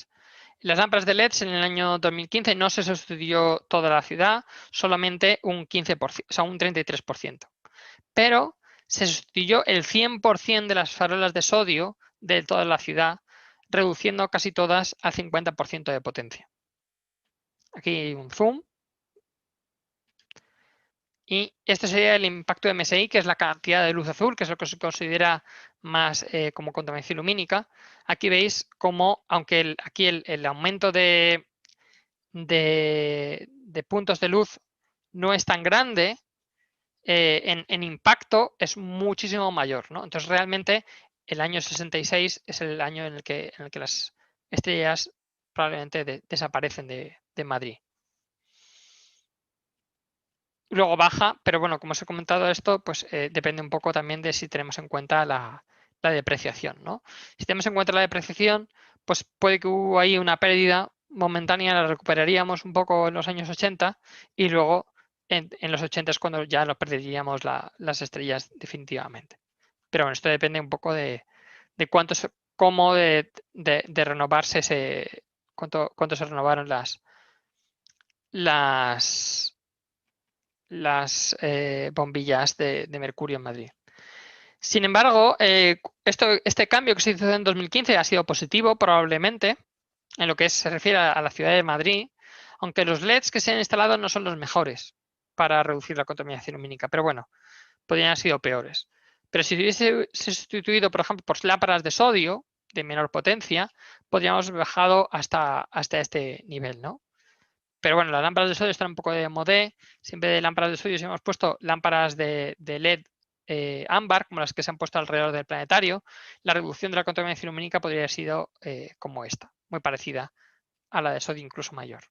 Las lámparas de LED en el año 2015 no se sustituyó toda la ciudad, solamente un 15%, o sea, un 33%. Pero se sustituyó el 100% de las farolas de sodio de toda la ciudad, reduciendo casi todas al 50% de potencia. Aquí hay un zoom. Y este sería el impacto de MSI, que es la cantidad de luz azul, que es lo que se considera más como contaminación lumínica. Aquí veis cómo, aunque aquí el aumento de puntos de luz no es tan grande, en impacto es muchísimo mayor, ¿no? Entonces, realmente, el año 66 es el año en el que las estrellas probablemente desaparecen de Madrid. Luego baja, pero bueno, como os he comentado esto, pues depende un poco también de si tenemos en cuenta la depreciación, ¿no? Si tenemos en cuenta la depreciación, pues puede que hubo ahí una pérdida momentánea, la recuperaríamos un poco en los años 80 y luego en los 80 es cuando ya lo perderíamos las estrellas definitivamente. Pero bueno, esto depende un poco de cómo de renovarse cuánto se renovaron las bombillas de mercurio en Madrid. Sin embargo, este cambio que se hizo en 2015 ha sido positivo probablemente en lo que se refiere a la ciudad de Madrid, aunque los LEDs que se han instalado no son los mejores para reducir la contaminación lumínica, pero bueno, podrían haber sido peores. Pero si hubiese sustituido, por ejemplo, por lámparas de sodio de menor potencia, podríamos haber bajado hasta este nivel, ¿no? Pero bueno, las lámparas de sodio están un poco de modé. Siempre de lámparas de sodio si hemos puesto lámparas de LED ámbar, como las que se han puesto alrededor del planetario. La reducción de la contaminación lumínica podría haber sido como esta, muy parecida a la de sodio, incluso mayor.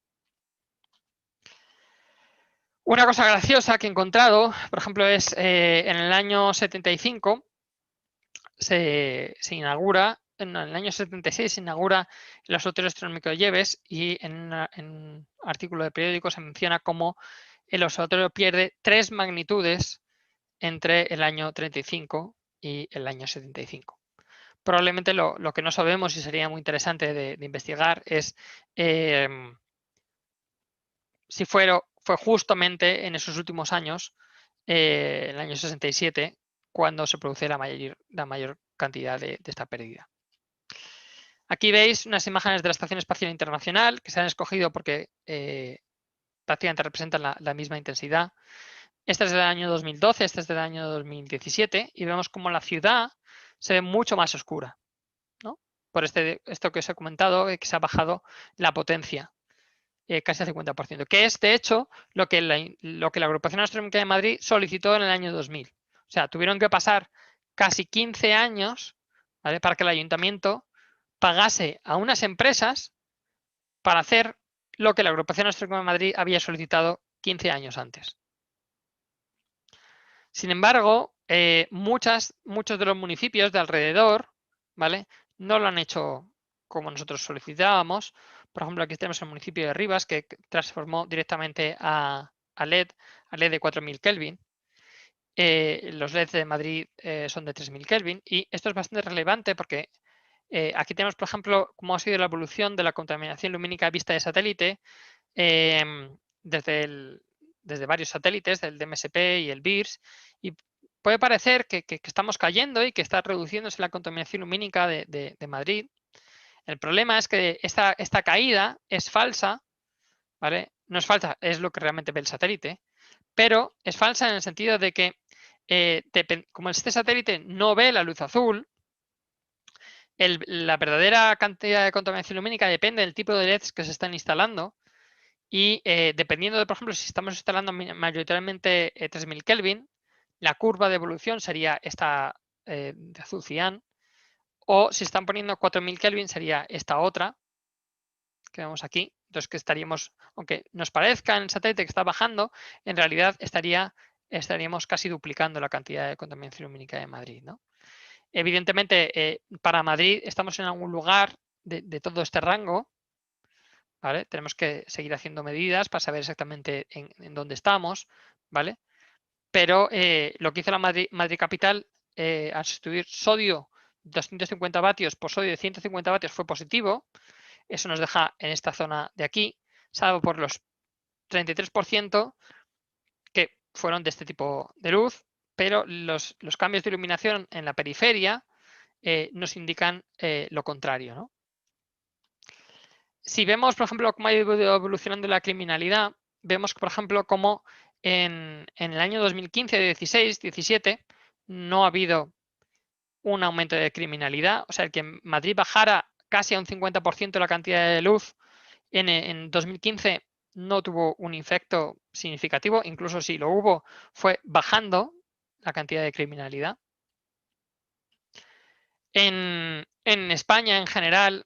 Una cosa graciosa que he encontrado, por ejemplo, es en el año 75 se inaugura, en el año 76 se inaugura el Observatorio Astronómico de Yebes y en un artículo de periódico se menciona cómo el observatorio pierde 3 magnitudes entre el año 35 y el año 75. Probablemente lo que no sabemos y sería muy interesante de investigar es si fue justamente en esos últimos años, el año 67, cuando se produce la mayor cantidad de esta pérdida. Aquí veis unas imágenes de la Estación Espacial Internacional que se han escogido porque prácticamente representan la misma intensidad. Esta es del año 2012, esta es del año 2017 y vemos como la ciudad se ve mucho más oscura, ¿no? Por esto que os he comentado, que se ha bajado la potencia casi al 50%, que es de hecho lo que la Agrupación Astronómica de Madrid solicitó en el año 2000. O sea, tuvieron que pasar casi 15 años, ¿vale?, para que el ayuntamiento pagase a unas empresas para hacer lo que la Agrupación Astronómica de Madrid había solicitado 15 años antes. Sin embargo, muchos de los municipios de alrededor, ¿vale?, no lo han hecho como nosotros solicitábamos. Por ejemplo, aquí tenemos el municipio de Rivas, que transformó directamente a LED de 4000 Kelvin. Los LEDs de Madrid son de 3000 Kelvin. Y esto es bastante relevante porque aquí tenemos, por ejemplo, cómo ha sido la evolución de la contaminación lumínica vista de satélite desde varios satélites, del DMSP y el BIRS. Y puede parecer que estamos cayendo y que está reduciéndose la contaminación lumínica de Madrid. El problema es que esta caída es falsa, ¿vale? No es falsa, es lo que realmente ve el satélite, pero es falsa en el sentido de que como este satélite no ve la luz azul, la verdadera cantidad de contaminación lumínica depende del tipo de LEDs que se están instalando y dependiendo de, por ejemplo, si estamos instalando mayoritariamente 3000 Kelvin, la curva de evolución sería esta de azul cian, o si están poniendo 4000 Kelvin sería esta otra que vemos aquí. Entonces, que estaríamos, aunque nos parezca en el satélite que está bajando, en realidad estaríamos casi duplicando la cantidad de contaminación lumínica de Madrid, ¿no? Evidentemente, para Madrid estamos en algún lugar de todo este rango, ¿vale? Tenemos que seguir haciendo medidas para saber exactamente en dónde estamos, ¿vale? Pero lo que hizo la Madrid Capital al sustituir sodio 250 vatios por sodio de 150 vatios fue positivo. Eso nos deja en esta zona de aquí, salvo por los 33% que fueron de este tipo de luz, pero los cambios de iluminación en la periferia nos indican lo contrario, ¿no? Si vemos, por ejemplo, cómo ha ido evolucionando la criminalidad, vemos, por ejemplo, cómo en el año 2015, 16, 17, no ha habido un aumento de criminalidad. O sea, el que en Madrid bajara casi a un 50% la cantidad de luz en 2015 no tuvo un efecto significativo. Incluso si lo hubo, fue bajando la cantidad de criminalidad. En España, en general,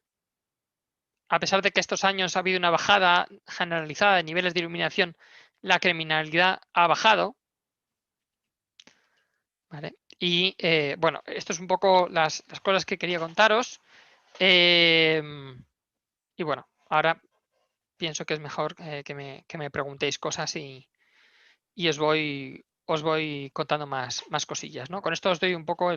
a pesar de que estos años ha habido una bajada generalizada de niveles de iluminación, la criminalidad ha bajado. ¿Vale? Y bueno, esto es un poco las cosas que quería contaros. Y bueno, ahora pienso que es mejor que me preguntéis cosas y os voy contando más cosillas, ¿no? Con esto os doy un poco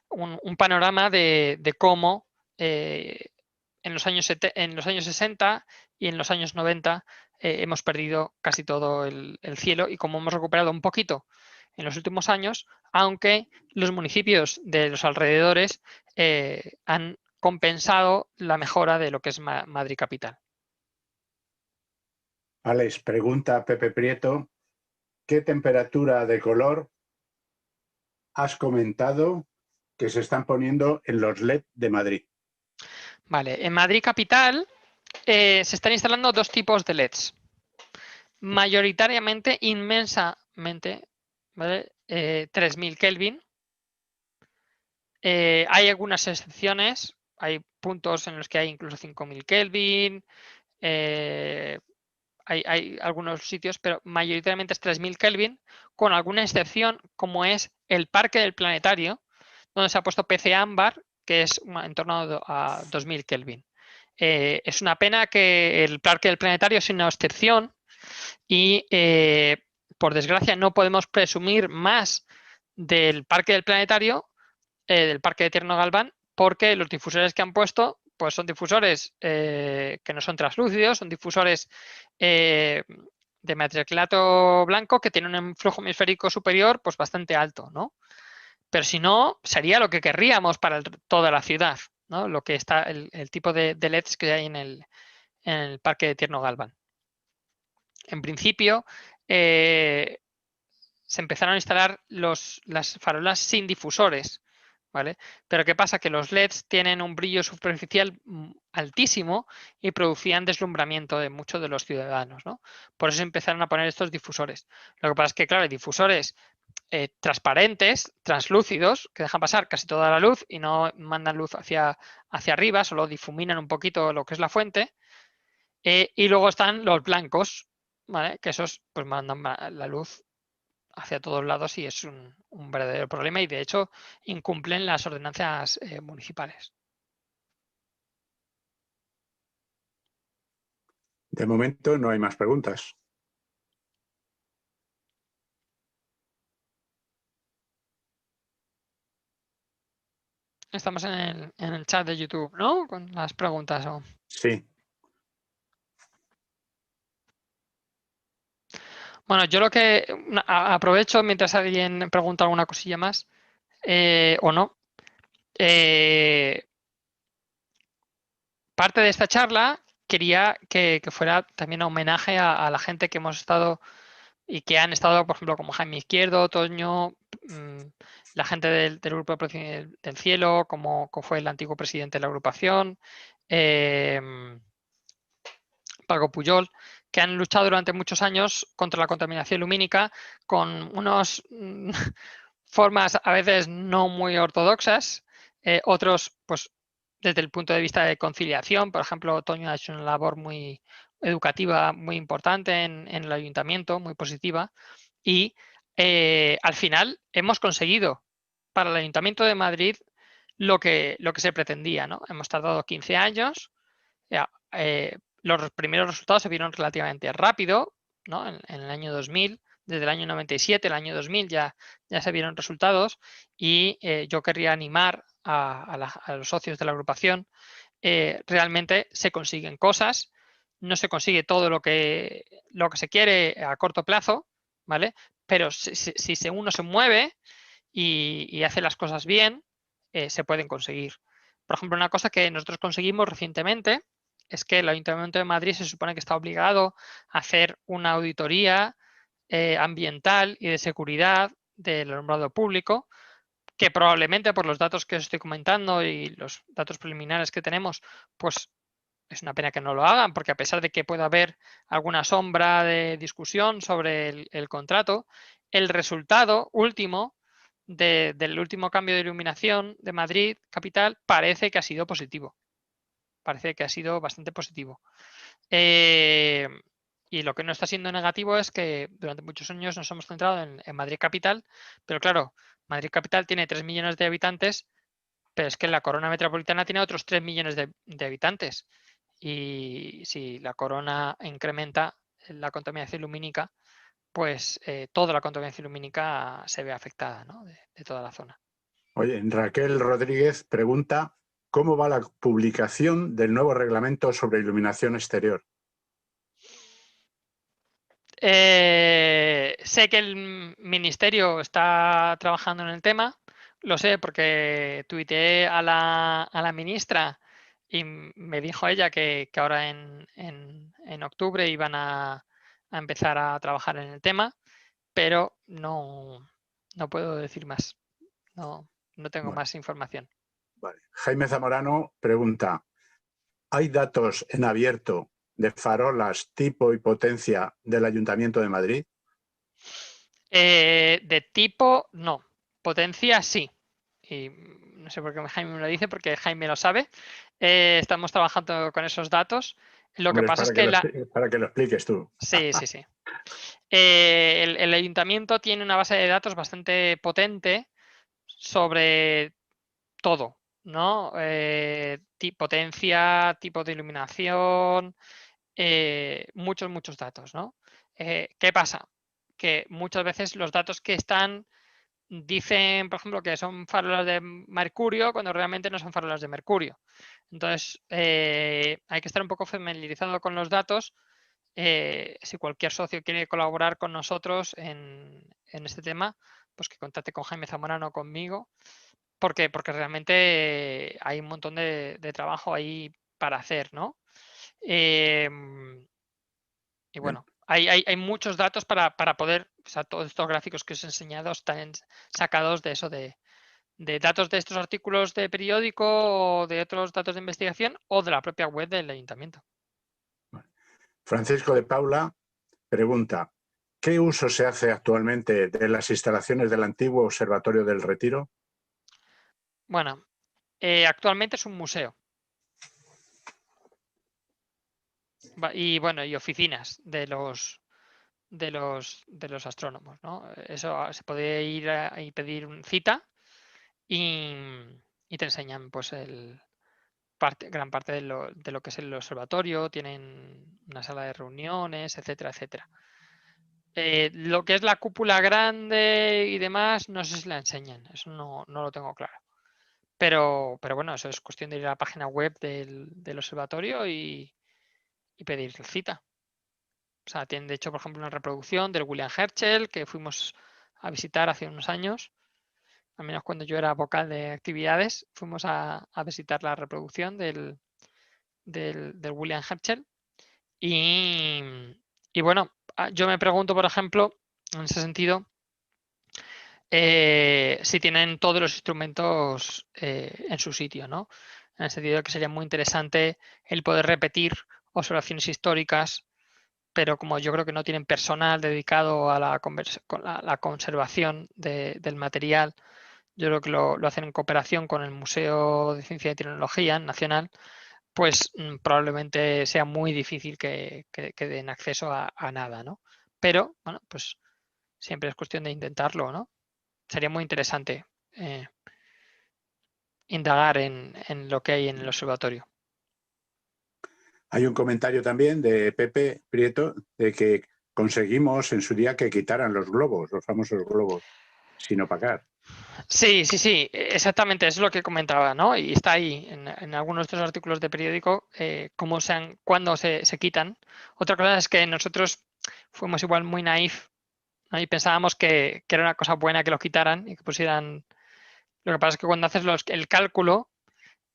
un panorama de cómo en los años 60 y en los años 90 hemos perdido casi todo el cielo y cómo hemos recuperado un poquito en los últimos años, aunque los municipios de los alrededores han compensado la mejora de lo que es Madrid capital. Alex, pregunta Pepe Prieto, ¿qué temperatura de color has comentado que se están poniendo en los LED de Madrid? Vale, en Madrid capital se están instalando dos tipos de LEDs. Mayoritariamente, inmensamente, ¿vale? 3000 Kelvin. Hay algunas excepciones, hay puntos en los que hay incluso 5000 Kelvin, hay algunos sitios, pero mayoritariamente es 3000 Kelvin, con alguna excepción como es el Parque del Planetario, donde se ha puesto PC ámbar, que es en torno a 2000 Kelvin. Es una pena que el Parque del Planetario sea una excepción y, por desgracia, no podemos presumir más del Parque del Planetario, del Parque de Tierno Galván, porque los difusores que han puesto pues son difusores que no son translúcidos, son difusores de metacrilato blanco que tienen un flujo hemisférico superior pues bastante alto, ¿no? Pero si no, sería lo que querríamos para toda la ciudad, ¿no? Lo que está el tipo de LEDs que hay en el Parque de Tierno Galván. En principio, se empezaron a instalar las farolas sin difusores, ¿vale? Pero ¿qué pasa? Que los LEDs tienen un brillo superficial altísimo y producían deslumbramiento de muchos de los ciudadanos, ¿no? Por eso empezaron a poner estos difusores. Lo que pasa es que, claro, hay difusores transparentes, translúcidos, que dejan pasar casi toda la luz y no mandan luz hacia arriba, solo difuminan un poquito lo que es la fuente. Y luego están los blancos, ¿vale? Que esos pues mandan la luz hacia todos lados y es un verdadero problema y de hecho incumplen las ordenanzas municipales. De momento no hay más preguntas. Estamos en el chat de YouTube, ¿no? Con las preguntas. Sí. Bueno, yo lo que aprovecho mientras alguien pregunta alguna cosilla más o no. Parte de esta charla quería que fuera también un homenaje a la gente que hemos estado y que han estado, por ejemplo, como Jaime Izquierdo, Toño, la gente del Grupo de Protección del Cielo, como fue el antiguo presidente de la agrupación, Paco Pujol, que han luchado durante muchos años contra la contaminación lumínica con unas formas a veces no muy ortodoxas, otros pues desde el punto de vista de conciliación. Por ejemplo, Toño ha hecho una labor muy educativa muy importante en el ayuntamiento, muy positiva, y al final hemos conseguido para el Ayuntamiento de Madrid lo que se pretendía, ¿no? Hemos tardado 15 años, los primeros resultados se vieron relativamente rápido, ¿no? En el año 2000, desde el año 97, el año 2000 ya se vieron resultados y yo querría animar a los socios de la agrupación. Realmente se consiguen cosas, no se consigue todo lo que se quiere a corto plazo, ¿vale? Pero si uno se mueve y hace las cosas bien, se pueden conseguir. Por ejemplo, una cosa que nosotros conseguimos recientemente es que el Ayuntamiento de Madrid se supone que está obligado a hacer una auditoría ambiental y de seguridad del alumbrado público, que probablemente por los datos que os estoy comentando y los datos preliminares que tenemos, pues es una pena que no lo hagan, porque a pesar de que pueda haber alguna sombra de discusión sobre el contrato, el resultado último del último cambio de iluminación de Madrid capital parece que ha sido positivo. Parece que ha sido bastante positivo. Y lo que no está siendo negativo es que durante muchos años nos hemos centrado en Madrid capital, pero claro, Madrid capital tiene 3 millones de habitantes, pero es que la corona metropolitana tiene otros 3 millones de habitantes. Y si la corona incrementa la contaminación lumínica, pues toda la contaminación lumínica se ve afectada, ¿no? de toda la zona. Oye, Raquel Rodríguez pregunta ¿cómo va la publicación del nuevo reglamento sobre iluminación exterior? Sé que el ministerio está trabajando en el tema, lo sé porque tuiteé a la ministra y me dijo ella que ahora en octubre iban a empezar a trabajar en el tema, pero no puedo decir más, no tengo Bueno, más información. vale. Jaime Zamorano pregunta ¿hay datos en abierto de farolas tipo y potencia del Ayuntamiento de Madrid? De tipo, no. Potencia, sí. Y no sé por qué Jaime me lo dice, porque Jaime lo sabe. Estamos trabajando con esos datos. Lo que Hombre, es pasa es que para que lo expliques tú. Sí, sí, sí. El ayuntamiento tiene una base de datos bastante potente sobre todo, ¿no? Potencia, tipo de iluminación, muchos datos, ¿no? ¿Qué pasa? Que muchas veces los datos que están dicen, por ejemplo, que son farolas de mercurio cuando realmente no son farolas de mercurio. Entonces, hay que estar un poco familiarizado con los datos. Si cualquier socio quiere colaborar con nosotros en este tema, pues que contacte con Jaime Zamorano o conmigo, porque realmente hay un montón de trabajo ahí para hacer, ¿no? Y bueno, hay muchos datos para poder, o sea, todos estos gráficos que os he enseñado están sacados de eso, de datos de estos artículos de periódico o de otros datos de investigación o de la propia web del ayuntamiento. Francisco de Paula pregunta ¿qué uso se hace actualmente de las instalaciones del antiguo Observatorio del Retiro? Bueno, actualmente es un museo. Y bueno, y oficinas de los astrónomos, ¿no? Eso se puede ir y pedir una cita y te enseñan pues gran parte de lo que es el observatorio, tienen una sala de reuniones, etcétera, etcétera. Lo que es la cúpula grande y demás, no sé si la enseñan, eso no lo tengo claro. Pero bueno, eso es cuestión de ir a la página web del observatorio y pedir cita. O sea, tienen de hecho, por ejemplo, una reproducción del William Herschel que fuimos a visitar hace unos años. Al menos cuando yo era vocal de actividades, fuimos a visitar la reproducción del William Herschel. Y bueno, yo me pregunto, por ejemplo, en ese sentido, si tienen todos los instrumentos en su sitio, ¿no? En el sentido de que sería muy interesante el poder repetir observaciones históricas, pero como yo creo que no tienen personal dedicado a la conservación del material, yo creo que lo hacen en cooperación con el Museo de Ciencia y Tecnología Nacional, pues probablemente sea muy difícil que den acceso a nada, ¿no? Pero, bueno, pues siempre es cuestión de intentarlo, ¿no? Sería muy interesante indagar en lo que hay en el observatorio. Hay un comentario también de Pepe Prieto de que conseguimos en su día que quitaran los globos, los famosos globos, sin opacar. Sí, sí, sí, exactamente, es lo que comentaba, ¿no? Y está ahí en algunos de los artículos de periódico, cuándo se quitan. Otra cosa es que nosotros fuimos igual muy naif, ¿no? Y pensábamos que era una cosa buena que los quitaran y que pusieran. Lo que pasa es que cuando haces el cálculo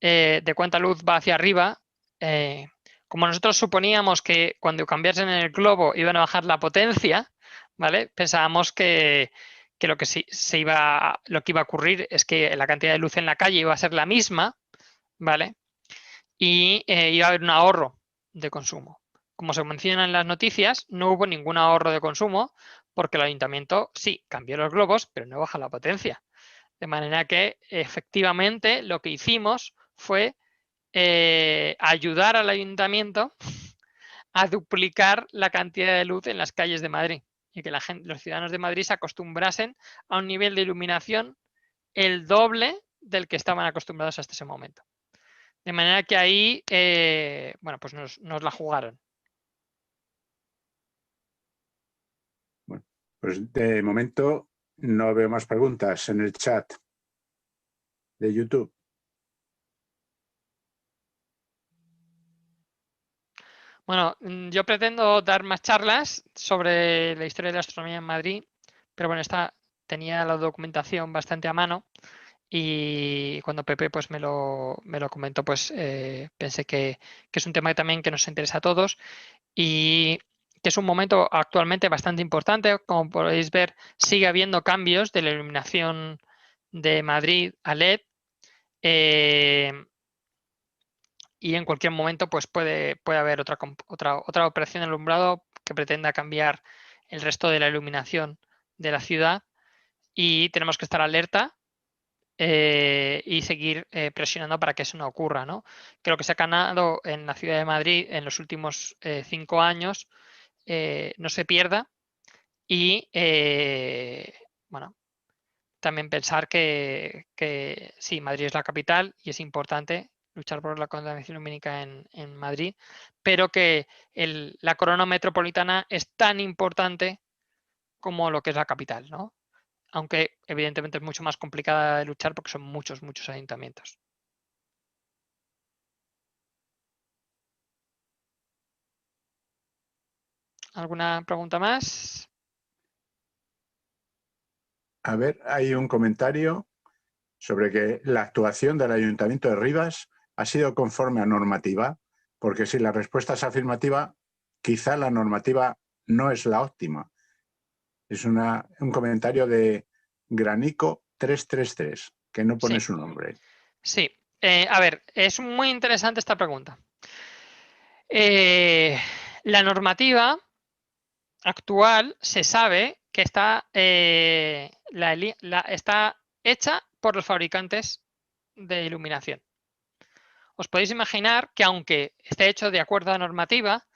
de cuánta luz va hacia arriba, como nosotros suponíamos que cuando cambiasen el globo iban a bajar la potencia, ¿vale? Pensábamos que lo que lo que iba a ocurrir es que la cantidad de luz en la calle iba a ser la misma, ¿vale? Y iba a haber un ahorro de consumo. Como se menciona en las noticias, no hubo ningún ahorro de consumo porque el ayuntamiento sí cambió los globos, pero no baja la potencia. De manera que efectivamente lo que hicimos fue ayudar al ayuntamiento a duplicar la cantidad de luz en las calles de Madrid y que los ciudadanos de Madrid se acostumbrasen a un nivel de iluminación el doble del que estaban acostumbrados hasta ese momento. De manera que ahí, bueno, pues nos la jugaron. Bueno, pues de momento no veo más preguntas en el chat de YouTube. Bueno, yo pretendo dar más charlas sobre la historia de la astronomía en Madrid, pero bueno, tenía la documentación bastante a mano y cuando Pepe pues me lo comentó, pues pensé que es un tema también que nos interesa a todos y que es un momento actualmente bastante importante. Como podéis ver, sigue habiendo cambios de la iluminación de Madrid a LED. Y en cualquier momento pues puede haber otra operación de alumbrado que pretenda cambiar el resto de la iluminación de la ciudad y tenemos que estar alerta y seguir presionando para que eso no ocurra, ¿no? Creo que se ha ganado en la ciudad de Madrid en los últimos 5 años, no se pierda y bueno, también pensar que sí, Madrid es la capital y es importante luchar por la contaminación lumínica en Madrid, pero que la corona metropolitana es tan importante como lo que es la capital, ¿no? Aunque evidentemente es mucho más complicada de luchar porque son muchos ayuntamientos. ¿Alguna pregunta más? A ver, hay un comentario sobre que la actuación del Ayuntamiento de Rivas ha sido conforme a normativa, porque si la respuesta es afirmativa, quizá la normativa no es la óptima. Es un comentario de Granico 333, que no pone su nombre. Sí. A ver, es muy interesante esta pregunta. La normativa actual se sabe que está hecha por los fabricantes de iluminación. Os podéis imaginar que aunque esté hecho de acuerdo a la normativa,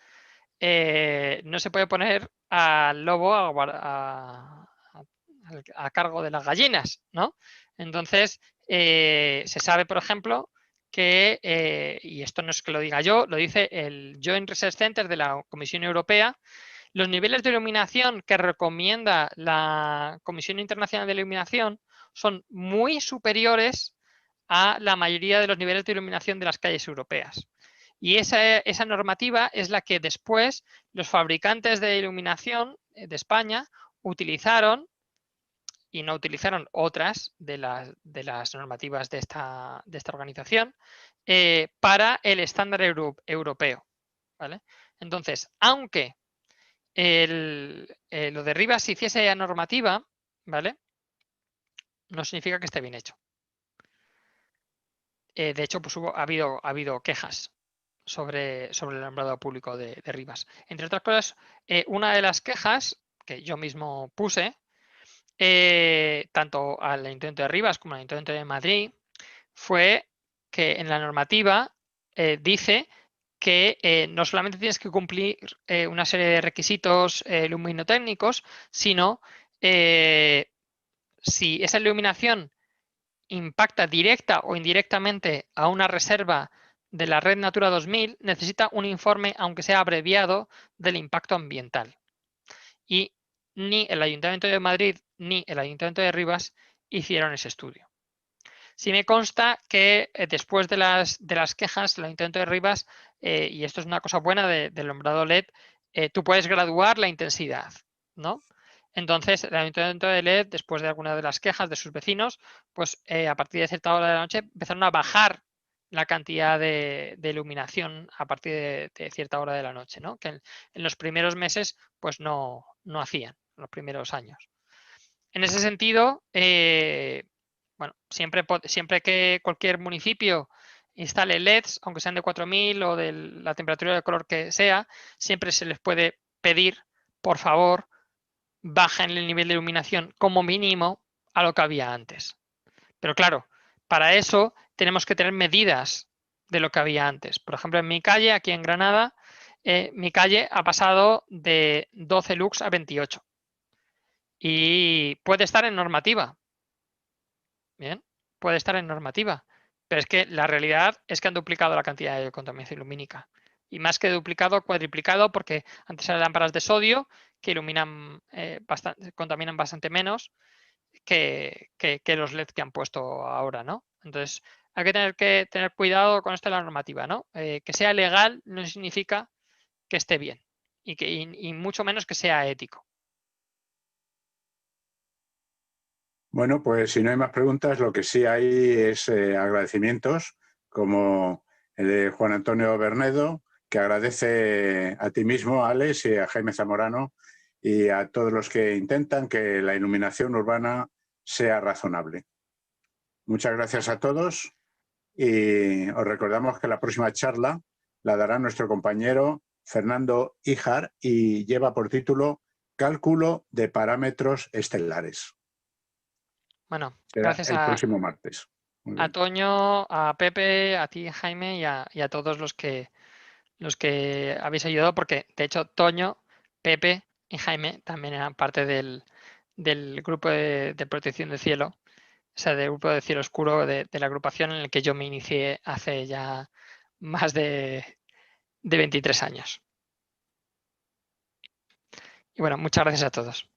no se puede poner al lobo a cargo de las gallinas, ¿no? Entonces, se sabe, por ejemplo, que, y esto no es que lo diga yo, lo dice el Joint Research Center de la Comisión Europea, los niveles de iluminación que recomienda la Comisión Internacional de Iluminación son muy superiores a la mayoría de los niveles de iluminación de las calles europeas. Y esa normativa es la que después los fabricantes de iluminación de España utilizaron y no utilizaron otras de las normativas de esta organización para el estándar europeo, ¿vale? Entonces, aunque lo de Rivas se hiciese a normativa, ¿vale? No significa que esté bien hecho. De hecho, pues ha habido quejas sobre el alumbrado público de Rivas. Entre otras cosas, una de las quejas que yo mismo puse, tanto al Ayuntamiento de Rivas como al Ayuntamiento de Madrid, fue que en la normativa dice que no solamente tienes que cumplir una serie de requisitos luminotécnicos, sino si esa iluminación impacta directa o indirectamente a una reserva de la red Natura 2000, necesita un informe, aunque sea abreviado, del impacto ambiental. y ni el Ayuntamiento de Madrid ni el Ayuntamiento de Rivas hicieron ese estudio. Sí me consta que después de las quejas, el Ayuntamiento de Rivas, y esto es una cosa buena del alumbrado LED, tú puedes graduar la intensidad, ¿no? Entonces, el Ayuntamiento de LED, después de alguna de las quejas de sus vecinos, pues a partir de cierta hora de la noche empezaron a bajar la cantidad de iluminación a partir de cierta hora de la noche, ¿no? Que en los primeros meses pues no hacían, en los primeros años. En ese sentido, bueno, siempre que cualquier municipio instale LEDs, aunque sean de 4000 o de la temperatura de color que sea, siempre se les puede pedir, por favor, bajen el nivel de iluminación como mínimo a lo que había antes. Pero claro, para eso tenemos que tener medidas de lo que había antes. Por ejemplo, en mi calle, aquí en Granada, mi calle ha pasado de 12 lux a 28. Y puede estar en normativa. Bien, puede estar en normativa. Pero es que la realidad es que han duplicado la cantidad de contaminación lumínica. Y más que duplicado, cuadriplicado, porque antes eran lámparas de sodio que iluminan contaminan bastante menos que los LED que han puesto ahora, ¿no? Entonces, hay que tener cuidado con esto de la normativa, ¿no? Que sea legal no significa que esté bien y mucho menos que sea ético. Bueno, pues si no hay más preguntas, lo que sí hay es agradecimientos, como el de Juan Antonio Bernedo, que agradece a ti mismo, a Alex, y a Jaime Zamorano, y a todos los que intentan que la iluminación urbana sea razonable. Muchas gracias a todos y os recordamos que la próxima charla la dará nuestro compañero Fernando Híjar y lleva por título Cálculo de parámetros estelares. Bueno, Será gracias el próximo martes. a Toño, a Pepe, a ti, Jaime, y a todos los que habéis ayudado, porque de hecho Toño, Pepe y Jaime también eran parte del grupo de protección de cielo, o sea, del grupo de cielo oscuro de la agrupación en el que yo me inicié hace ya más de 23 años. Y bueno, muchas gracias a todos.